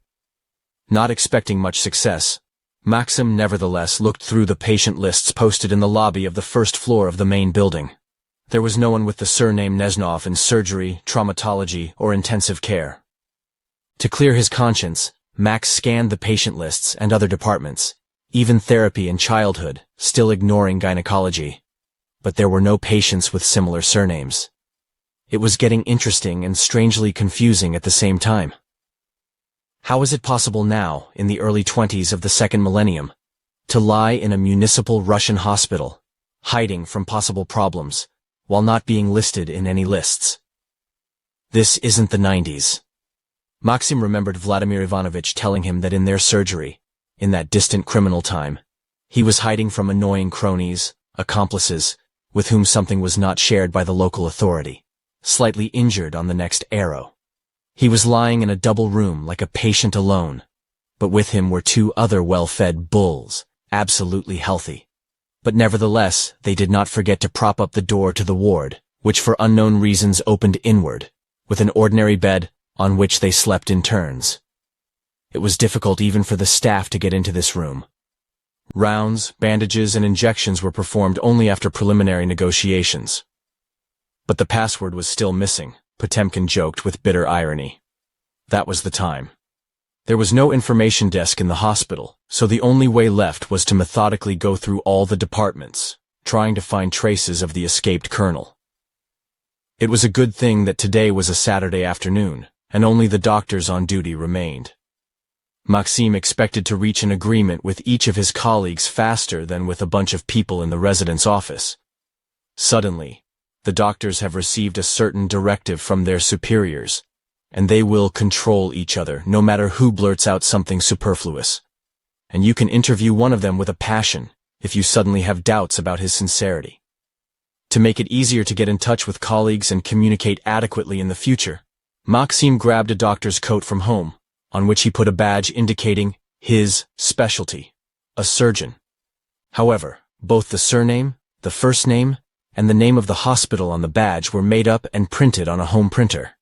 [SPEAKER 1] Not expecting much success, Maxim nevertheless looked through the patient lists posted in the lobby of the first floor of the main building. There was no one with the surname Nezhnov in surgery, traumatology, or intensive care. To clear his conscience, Max scanned the patient lists and other departments, even therapy and childhood, still ignoring gynecology. But there were no patients with similar surnames. It was getting interesting and strangely confusing at the same time. How is it possible now, in the early 20s of the second millennium, to lie in a municipal Russian hospital, hiding from possible problems, while not being listed in any lists? This isn't the 90s. Maxim remembered Vladimir Ivanovich telling him that in their surgery, in that distant criminal time, he was hiding from annoying cronies, accomplices, with whom something was not shared by the local authority, slightly injured on the next arrow. He was lying in a double room like a patient alone, but with him were two other well-fed bulls, absolutely healthy. But nevertheless, they did not forget to prop up the door to the ward, which for unknown reasons opened inward, with an ordinary bed on which they slept in turns. It was difficult even for the staff to get into this room. Rounds, bandages, and injections were performed only after preliminary negotiations. But the password was still missing, Potemkin joked with bitter irony. That was the time. There was no information desk in the hospital, so the only way left was to methodically go through all the departments, trying to find traces of the escaped colonel. It was a good thing that today was a Saturday afternoon, and only the doctors on duty remained. Maxim expected to reach an agreement with each of his colleagues faster than with a bunch of people in the residence office. Suddenly, the doctors have received a certain directive from their superiors, and they will control each other no matter who blurts out something superfluous. And you can interview one of them with a passion if you suddenly have doubts about his sincerity. To make it easier to get in touch with colleagues and communicate adequately in the future, Maxim grabbed a doctor's coat from home, on which he put a badge indicating his specialty, a surgeon. However, both the surname, the first name, and the name of the hospital on the badge were made up and printed on a home printer.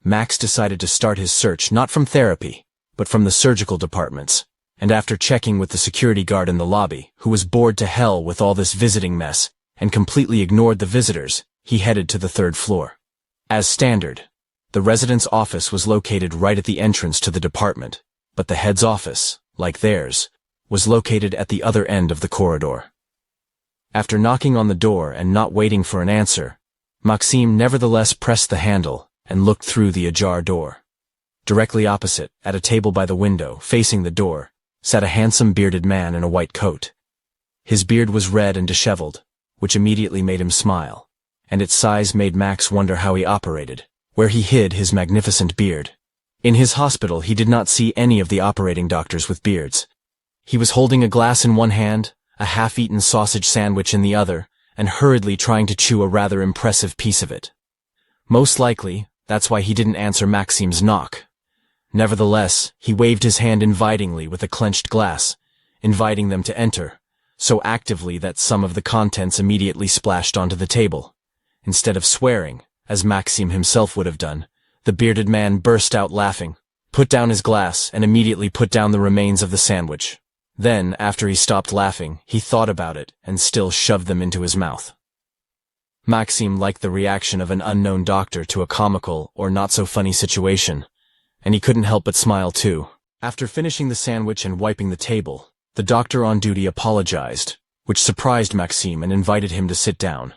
[SPEAKER 1] Max decided to start his search not from therapy, but from the surgical departments, and after checking with the security guard in the lobby, who was bored to hell with all this visiting mess and completely ignored the visitors, he headed to the third floor. As standard, the residence office was located right at the entrance to the department, but the head's office, like theirs, was located at the other end of the corridor. After knocking on the door and not waiting for an answer, Maxim nevertheless pressed the handle and looked through the ajar door. Directly opposite, at a table by the window, facing the door, sat a handsome bearded man in a white coat. His beard was red and disheveled, which immediately made him smile, and its size made Max wonder how he operated, where he hid his magnificent beard. In his hospital he did not see any of the operating doctors with beards. He was holding a glass in one hand, a half-eaten sausage sandwich in the other, and hurriedly trying to chew a rather impressive piece of it. Most likely, that's why he didn't answer Maxim's knock. Nevertheless, he waved his hand invitingly with a clenched glass, inviting them to enter, so actively that some of the contents immediately splashed onto the table. Instead of swearing, as Maxim himself would have done, the bearded man burst out laughing, put down his glass, and immediately put down the remains of the sandwich. Then, after he stopped laughing, he thought about it and still shoved them into his mouth. Maxim liked the reaction of an unknown doctor to a comical or not-so-funny situation, and he couldn't help but smile too. After finishing the sandwich and wiping the table, the doctor on duty apologized, which surprised Maxim and invited him to sit down.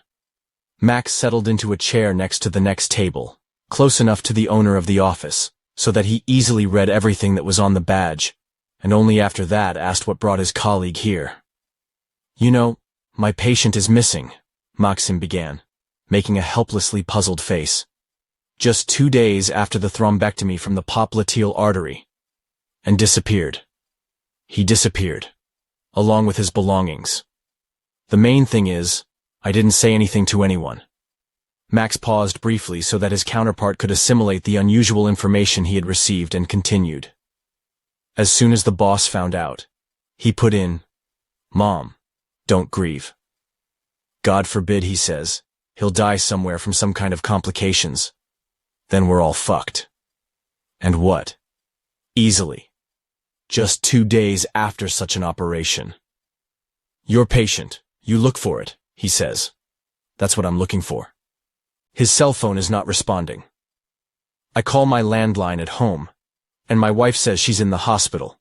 [SPEAKER 1] Max settled into a chair next to the next table, close enough to the owner of the office, so that he easily read everything that was on the badge, and only after that asked what brought his colleague here. "You know, my patient is missing," Maxim began, making a helplessly puzzled face. "Just 2 days after the thrombectomy from the popliteal artery. And disappeared. He disappeared, along with his belongings. The main thing is, I didn't say anything to anyone." Max paused briefly so that his counterpart could assimilate the unusual information he had received and continued. "As soon as the boss found out, he put in, 'Mom, don't grieve. God forbid,' he says, 'he'll die somewhere from some kind of complications. Then we're all fucked.' And what? Easily. Just 2 days after such an operation. 'Your patient, you look for it,' he says. That's what I'm looking for. His cell phone is not responding. I call my landline at home, and my wife says she's in the hospital.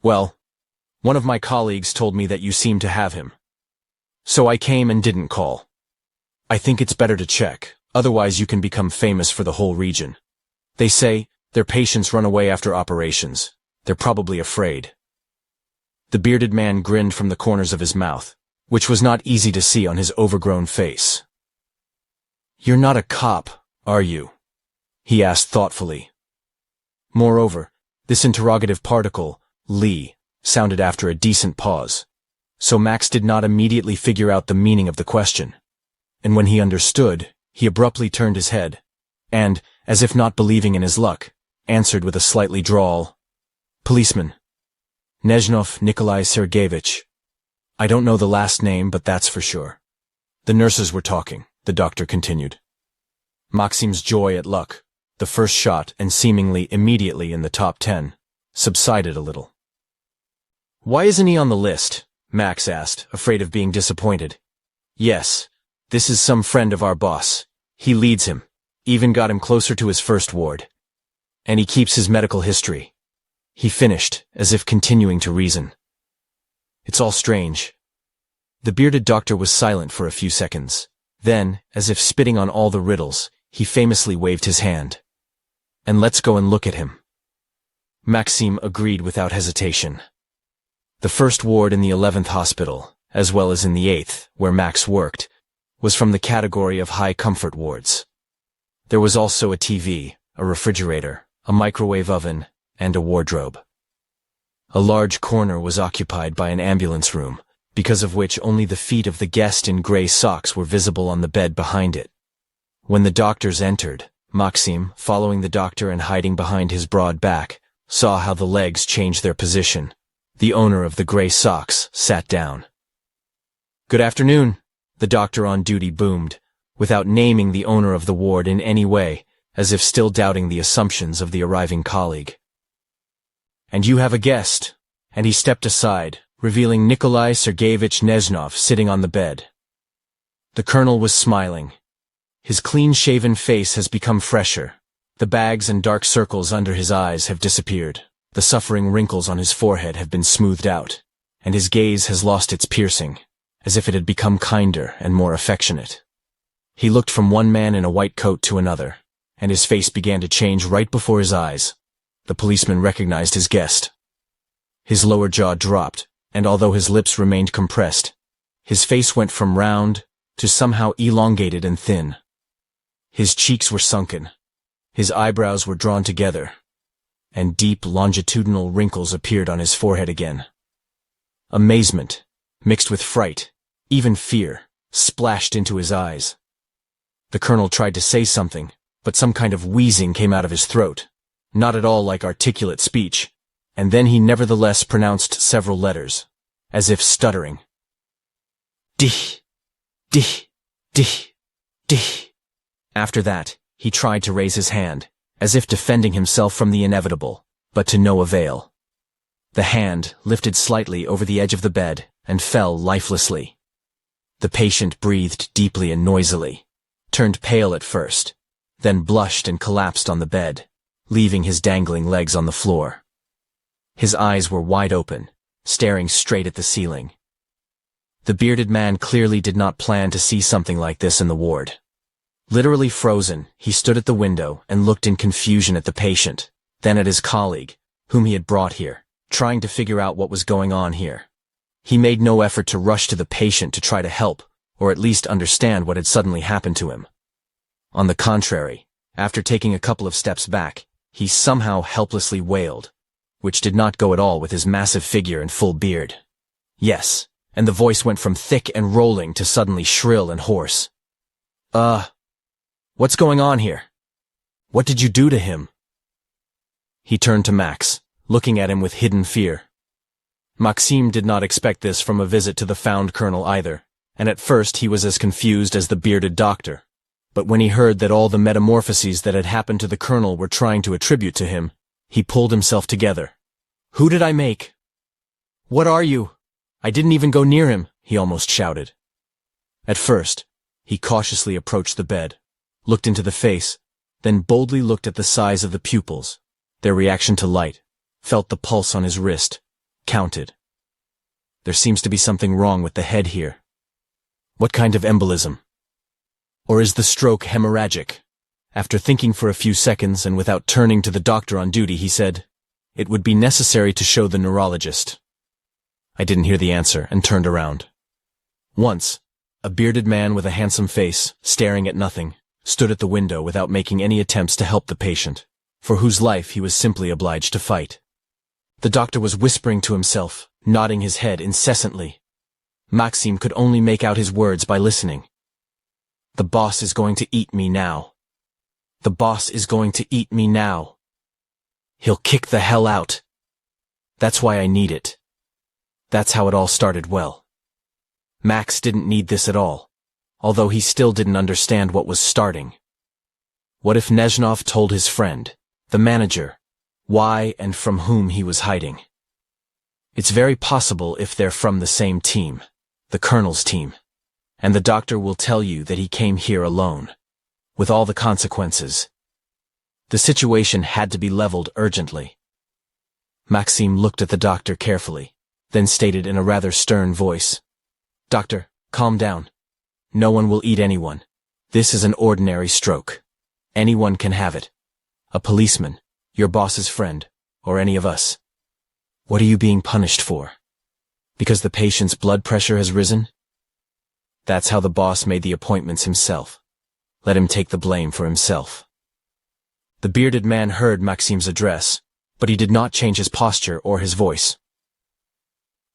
[SPEAKER 1] Well, one of my colleagues told me that you seem to have him. So I came and didn't call. I think it's better to check, otherwise you can become famous for the whole region. They say their patients run away after operations. They're probably afraid." The bearded man grinned from the corners of his mouth, which was not easy to see on his overgrown face. "You're not a cop, are you?" he asked thoughtfully. Moreover, this interrogative particle, Lee, sounded after a decent pause, so Max did not immediately figure out the meaning of the question. And when he understood, he abruptly turned his head, and, as if not believing in his luck, answered with a slightly drawl, "Policeman. Nezhnov Nikolai Sergeyevich. I don't know the last name, but that's for sure." The nurses were talking, the doctor continued. Maxim's joy at luck, the first shot and seemingly immediately in the top 10, subsided a little. "Why isn't he on the list?" Max asked, afraid of being disappointed. "Yes, this is some friend of our boss. He leads him, even got him closer to his first ward. And he keeps his medical history." He finished, as if continuing to reason. "It's all strange." The bearded doctor was silent for a few seconds. Then, as if spitting on all the riddles, he famously waved his hand. "And let's go and look at him." Maxim agreed without hesitation. The first ward in the 11th hospital, as well as in the 8th, where Max worked, was from the category of high-comfort wards. There was also a TV, a refrigerator, a microwave oven, and a wardrobe. A large corner was occupied by an ambulance room, because of which only the feet of the guest in gray socks were visible on the bed behind it. When the doctors entered, Maxim, following the doctor and hiding behind his broad back, saw how the legs changed their position. The owner of the gray socks sat down. "Good afternoon," the doctor on duty boomed, without naming the owner of the ward in any way, as if still doubting the assumptions of the arriving colleague. "And you have a guest," and he stepped aside, revealing Nikolai Sergeyevich Nezhnov sitting on the bed. The colonel was smiling. His clean-shaven face has become fresher. The bags and dark circles under his eyes have disappeared. The suffering wrinkles on his forehead have been smoothed out, and his gaze has lost its piercing, as if it had become kinder and more affectionate. He looked from one man in a white coat to another, and his face began to change right before his eyes. The policeman recognized his guest. His lower jaw dropped, and although his lips remained compressed, his face went from round to somehow elongated and thin. His cheeks were sunken, his eyebrows were drawn together, and deep longitudinal wrinkles appeared on his forehead again. Amazement, mixed with fright, even fear, splashed into his eyes. The colonel tried to say something, but some kind of wheezing came out of his throat, not at all like articulate speech, and then he nevertheless pronounced several letters, as if stuttering. "Dih, dih, dih, dih." After that, he tried to raise his hand, as if defending himself from the inevitable, but to no avail. The hand lifted slightly over the edge of the bed and fell lifelessly. The patient breathed deeply and noisily, turned pale at first, then blushed and collapsed on the bed, leaving his dangling legs on the floor. His eyes were wide open, staring straight at the ceiling. The bearded man clearly did not plan to see something like this in the ward. Literally frozen, he stood at the window and looked in confusion at the patient, then at his colleague, whom he had brought here, trying to figure out what was going on here. He made no effort to rush to the patient to try to help, or at least understand what had suddenly happened to him. On the contrary, after taking a couple of steps back, he somehow helplessly wailed, which did not go at all with his massive figure and full beard. Yes, and the voice went from thick and rolling to suddenly shrill and hoarse. What's going on here? What did you do to him? He turned to Max, looking at him with hidden fear. Maxime did not expect this from a visit to the found colonel either, and at first he was as confused as the bearded doctor. But when he heard that all the metamorphoses that had happened to the colonel were trying to attribute to him, he pulled himself together. Who did I make? What are you? I didn't even go near him, he almost shouted. At first, he cautiously approached the bed, looked into the face, then boldly looked at the size of the pupils, their reaction to light, felt the pulse on his wrist, counted. There seems to be something wrong with the head here. What kind of embolism? Or is the stroke hemorrhagic? After thinking for a few seconds and without turning to the doctor on duty, he said, "It would be necessary to show the neurologist." I didn't hear the answer and turned around. Once, a bearded man with a handsome face, staring at nothing, stood at the window without making any attempts to help the patient, for whose life he was simply obliged to fight. The doctor was whispering to himself, nodding his head incessantly. Maxime could only make out his words by listening. The boss is going to eat me now. The boss is going to eat me now. He'll kick the hell out. That's why I need it. That's how it all started well. Max didn't need this at all, although he still didn't understand what was starting. What if Nezhnov told his friend, the manager, why and from whom he was hiding? It's very possible if they're from the same team, the colonel's team, and the doctor will tell you that he came here alone, with all the consequences. The situation had to be leveled urgently. Maxime looked at the doctor carefully, then stated in a rather stern voice, "Doctor, calm down. No one will eat anyone. This is an ordinary stroke. Anyone can have it. A policeman, your boss's friend, or any of us. What are you being punished for? Because the patient's blood pressure has risen? That's how the boss made the appointments himself. Let him take the blame for himself." The bearded man heard Maxime's address, but he did not change his posture or his voice.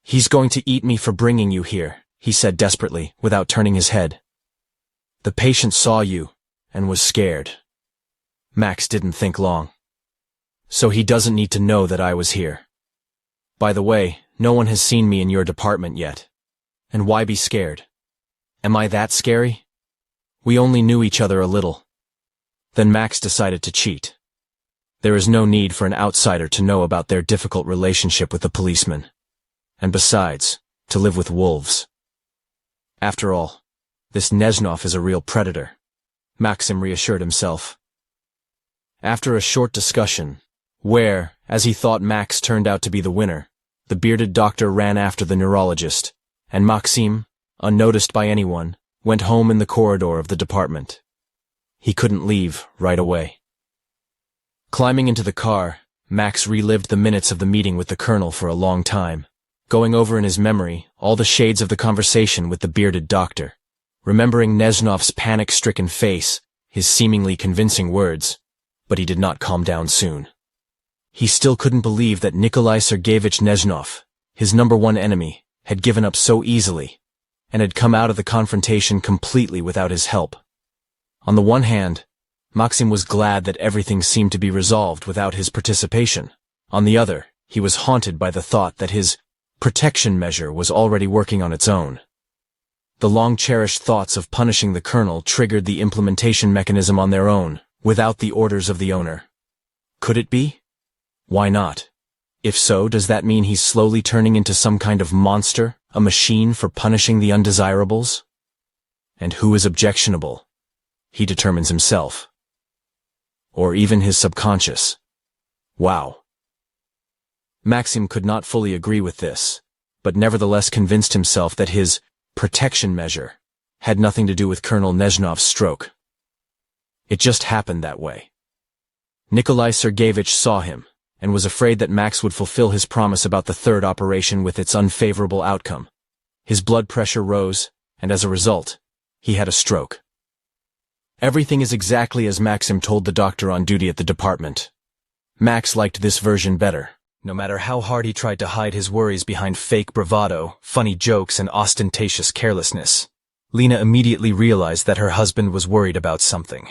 [SPEAKER 1] "He's going to eat me for bringing you here," he said desperately, without turning his head. "The patient saw you, and was scared." Max didn't think long. "So he doesn't need to know that I was here. By the way, no one has seen me in your department yet. And why be scared? Am I that scary? We only knew each other a little." Then Max decided to cheat. There is no need for an outsider to know about their difficult relationship with the policeman. And besides, to live with wolves. After all, this Nezhnov is a real predator, Maxim reassured himself. After a short discussion, where, as he thought Max turned out to be the winner, the bearded doctor ran after the neurologist, and Maxime, unnoticed by anyone, went home in the corridor of the department. He couldn't leave right away. Climbing into the car, Max relived the minutes of the meeting with the colonel for a long time, going over in his memory all the shades of the conversation with the bearded doctor, remembering Nezhnov's panic-stricken face, his seemingly convincing words, but he did not calm down soon. He still couldn't believe that Nikolai Sergeyevich Nezhnov, his number one enemy, had given up so easily, and had come out of the confrontation completely without his help. On the one hand, Maxim was glad that everything seemed to be resolved without his participation. On the other, he was haunted by the thought that his protection measure was already working on its own. The long-cherished thoughts of punishing the colonel triggered the implementation mechanism on their own, without the orders of the owner. Could it be? Why not? If so, does that mean he's slowly turning into some kind of monster, a machine for punishing the undesirables? And who is objectionable? He determines himself. Or even his subconscious. Wow. Maxim could not fully agree with this, but nevertheless convinced himself that his protection measure, had nothing to do with Colonel Nezhnov's stroke. It just happened that way. Nikolai Sergeyevich saw him, and was afraid that Max would fulfill his promise about the third operation with its unfavorable outcome. His blood pressure rose, and as a result, he had a stroke. Everything is exactly as Maxim told the doctor on duty at the department. Max liked this version better. No matter how hard he tried to hide his worries behind fake bravado, funny jokes, and ostentatious carelessness, Lena immediately realized that her husband was worried about something.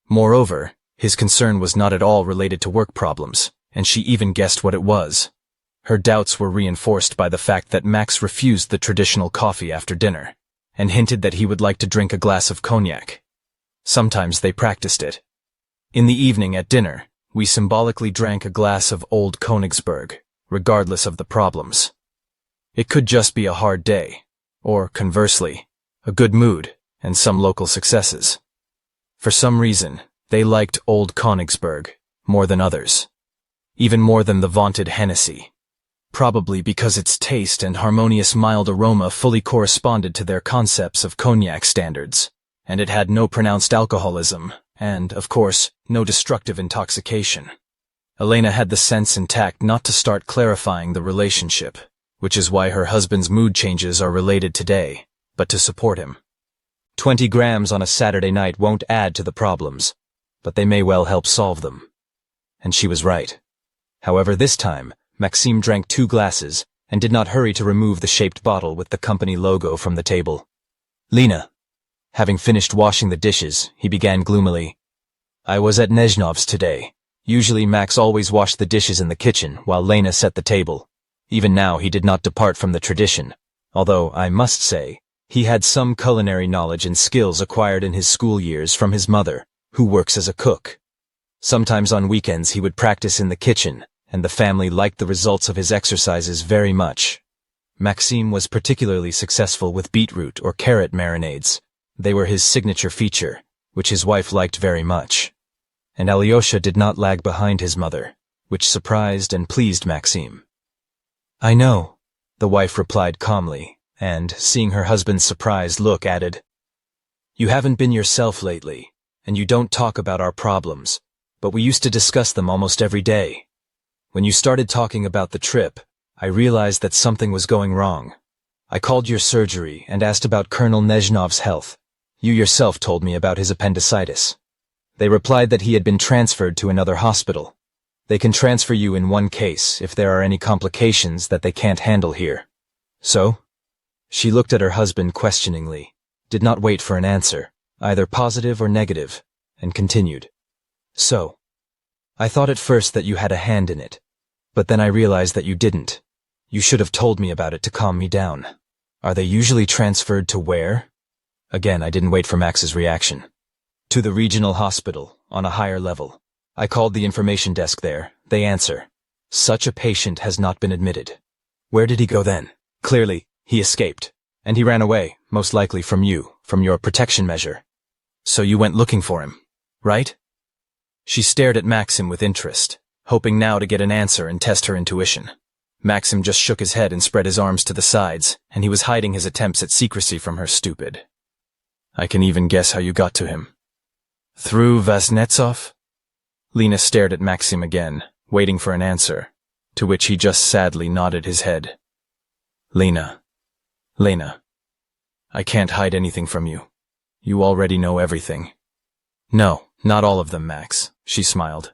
[SPEAKER 1] Moreover, his concern was not at all related to work problems, and she even guessed what it was. Her doubts were reinforced by the fact that Max refused the traditional coffee after dinner, and hinted that he would like to drink a glass of cognac. Sometimes they practiced it. In the evening at dinner, we symbolically drank a glass of Old Königsberg, regardless of the problems. It could just be a hard day, or, conversely, a good mood and some local successes. For some reason, they liked Old Königsberg more than others, even more than the vaunted Hennessy, probably because its taste and harmonious mild aroma fully corresponded to their concepts of cognac standards, and it had no pronounced alcoholism, and, of course, no destructive intoxication. Elena had the sense and tact not to start clarifying the relationship, which is why her husband's mood changes are related today, but to support him. 20 grams on a Saturday night won't add to the problems, but they may well help solve them. And she was right. However, this time, Maxime drank 2 glasses and did not hurry to remove the shaped bottle with the company logo from the table. Lena. Having finished washing the dishes, he began gloomily. I was at Nezhnov's today. Usually Max always washed the dishes in the kitchen while Lena set the table. Even now he did not depart from the tradition, although, I must say, he had some culinary knowledge and skills acquired in his school years from his mother, who works as a cook. Sometimes on weekends he would practice in the kitchen, and the family liked the results of his exercises very much. Maxime was particularly successful with beetroot or carrot marinades. They were his signature feature, which his wife liked very much. And Alyosha did not lag behind his mother, which surprised and pleased Maxime. I know, the wife replied calmly, and, seeing her husband's surprised look, added, You haven't been yourself lately, and you don't talk about our problems, but we used to discuss them almost every day. When you started talking about the trip, I realized that something was going wrong. I called your surgery and asked about Colonel Nezhnov's health. You yourself told me about his appendicitis. They replied that he had been transferred to another hospital. They can transfer you in one case if there are any complications that they can't handle here. So? She looked at her husband questioningly, did not wait for an answer, either positive or negative, and continued. So, I thought at first that you had a hand in it, but then I realized that you didn't. You should have told me about it to calm me down. Are they usually transferred to where? Again, I didn't wait for Max's reaction. To the regional hospital, on a higher level. I called the information desk there. They answer. Such a patient has not been admitted. Where did he go then? Clearly, he escaped. And he ran away, most likely from you, from your protection measure. So you went looking for him, right? She stared at Maxim with interest, hoping now to get an answer and test her intuition. Maxim just shook his head and spread his arms to the sides, and he was hiding his attempts at secrecy from her. Stupid. I can even guess how you got to him. Through Vasnetsov? Lena stared at Maxim again, waiting for an answer, to which he just sadly nodded his head. Lena, I can't hide anything from you. You already know everything. No, not all of them, Max, she smiled.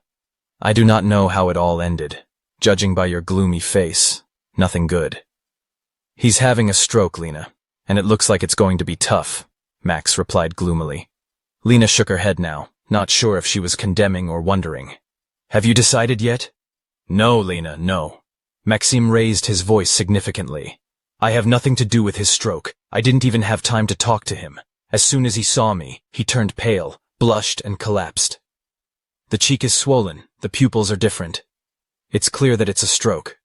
[SPEAKER 1] I do not know how it all ended. Judging by your gloomy face, nothing good. He's having a stroke, Lena, and it looks like it's going to be tough, Max replied gloomily. Lena shook her head now, not sure if she was condemning or wondering. Have you decided yet? No, Lena, no. Maxim raised his voice significantly. I have nothing to do with his stroke. I didn't even have time to talk to him. As soon as he saw me, he turned pale, blushed, and collapsed. The cheek is swollen, the pupils are different. It's clear that it's a stroke.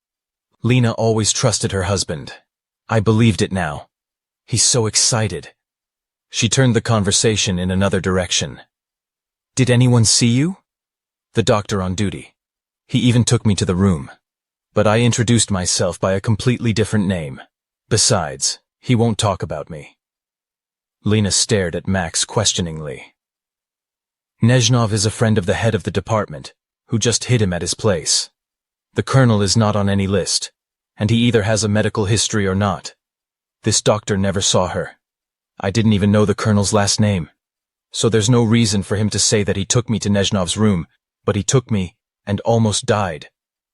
[SPEAKER 1] Lena always trusted her husband. I believed it now. He's so excited. She turned the conversation in another direction. Did anyone see you? The doctor on duty. He even took me to the room. But I introduced myself by a completely different name. Besides, He won't talk about me. Lena stared at Max questioningly. Nezhnov is a friend of the head of the department, who just hid him at his place. The colonel is not on any list, and he either has a medical history or not. This doctor never saw her. I didn't even know the colonel's last name. So there's no reason for him to say that he took me to Nezhnov's room, but he took me and almost died.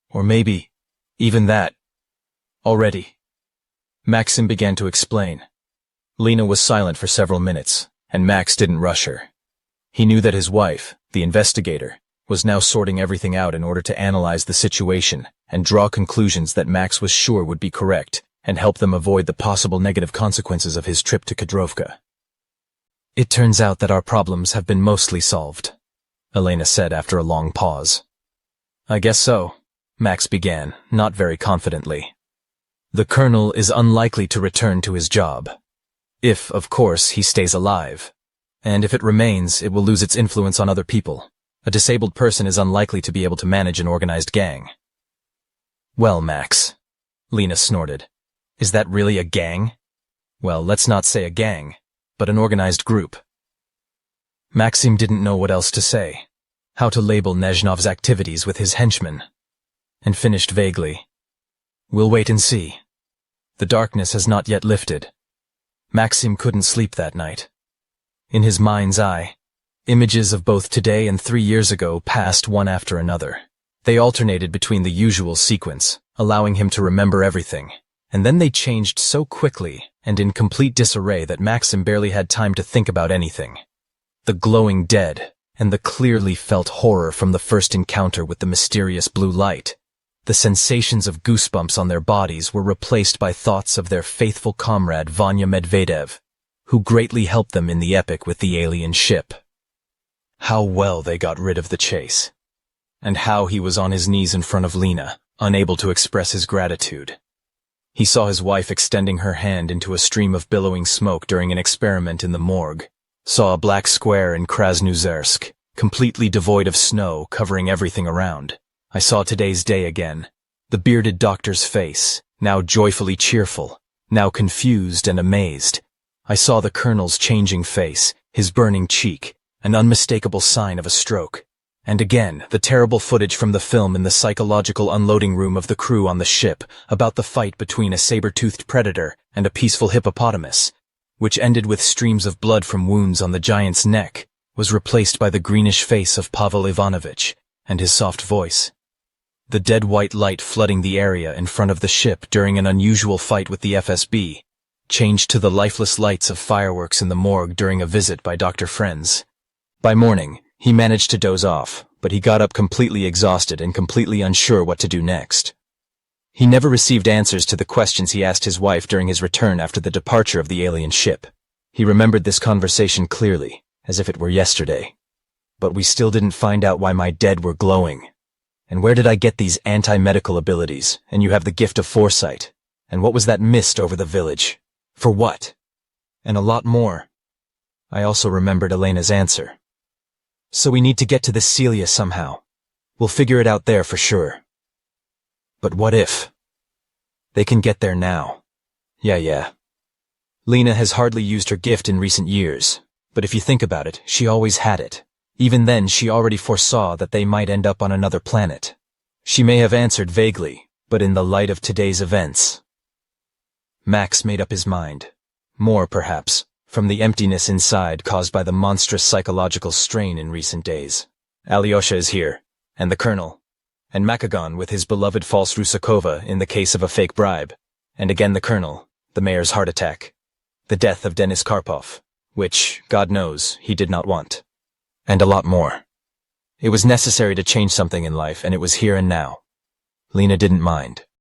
[SPEAKER 1] Or maybe, even that. Already. Maxim began to explain. Lena was silent for several minutes, and Max didn't rush her. He knew that his wife, the investigator, was now sorting everything out in order to analyze the situation and draw conclusions that Max was sure would be correct and help them avoid the possible negative consequences of his trip to Kadrovka. It turns out that our problems have been mostly solved, Elena said after a long pause. I guess so, Max began, not very confidently. The colonel is unlikely to return to his job. If, of course, he stays alive. And if it remains, it will lose its influence on other people. A disabled person is unlikely to be able to manage an organized gang. Well, Max, Lena snorted. Is that really a gang? Well, let's not say a gang, but an organized group. Maxim didn't know what else to say, how to label Nezhnov's activities with his henchmen, and finished vaguely. We'll wait and see. The darkness has not yet lifted. Maxim couldn't sleep that night. In his mind's eye, images of both today and 3 years ago passed one after another. They alternated between the usual sequence, allowing him to remember everything, and then they changed so quickly and in complete disarray that Maxim barely had time to think about anything. The glowing dead, and the clearly felt horror from the first encounter with the mysterious blue light. The sensations of goosebumps on their bodies were replaced by thoughts of their faithful comrade Vanya Medvedev, who greatly helped them in the epic with the alien ship. How well they got rid of the chase. And how he was on his knees in front of Lena, unable to express his gratitude. He saw his wife extending her hand into a stream of billowing smoke during an experiment in the morgue, saw a black square in Krasnoyarsk, completely devoid of snow covering everything around. I saw today's day again, the bearded doctor's face, now joyfully cheerful, now confused and amazed. I saw the colonel's changing face, his burning cheek, an unmistakable sign of a stroke. And again, the terrible footage from the film in the psychological unloading room of the crew on the ship about the fight between a saber-toothed predator and a peaceful hippopotamus, which ended with streams of blood from wounds on the giant's neck, was replaced by the greenish face of Pavel Ivanovich and his soft voice. The dead white light flooding the area in front of the ship during an unusual fight with the FSB changed to the lifeless lights of fireworks in the morgue during a visit by Dr. Frenz. By morning, he managed to doze off, but he got up completely exhausted and completely unsure what to do next. He never received answers to the questions he asked his wife during his return after the departure of the alien ship. He remembered this conversation clearly, as if it were yesterday. But we still didn't find out why my dead were glowing. And where did I get these anti-medical abilities, and you have the gift of foresight? And what was that mist over the village? For what? And a lot more. I also remembered Elena's answer. So we need to get to this Celia somehow. We'll figure it out there for sure. But what if? They can get there now. Yeah. Lena has hardly used her gift in recent years, but if you think about it, she always had it. Even then, she already foresaw that they might end up on another planet. She may have answered vaguely, but in the light of today's events. Max made up his mind. More, perhaps, from the emptiness inside caused by the monstrous psychological strain in recent days. Alyosha is here, and the colonel, and Makagon with his beloved false Rusakova in the case of a fake bribe, and again the colonel, the mayor's heart attack, the death of Denis Karpov, which, God knows, he did not want. And a lot more. It was necessary to change something in life, and it was here and now. Lena didn't mind.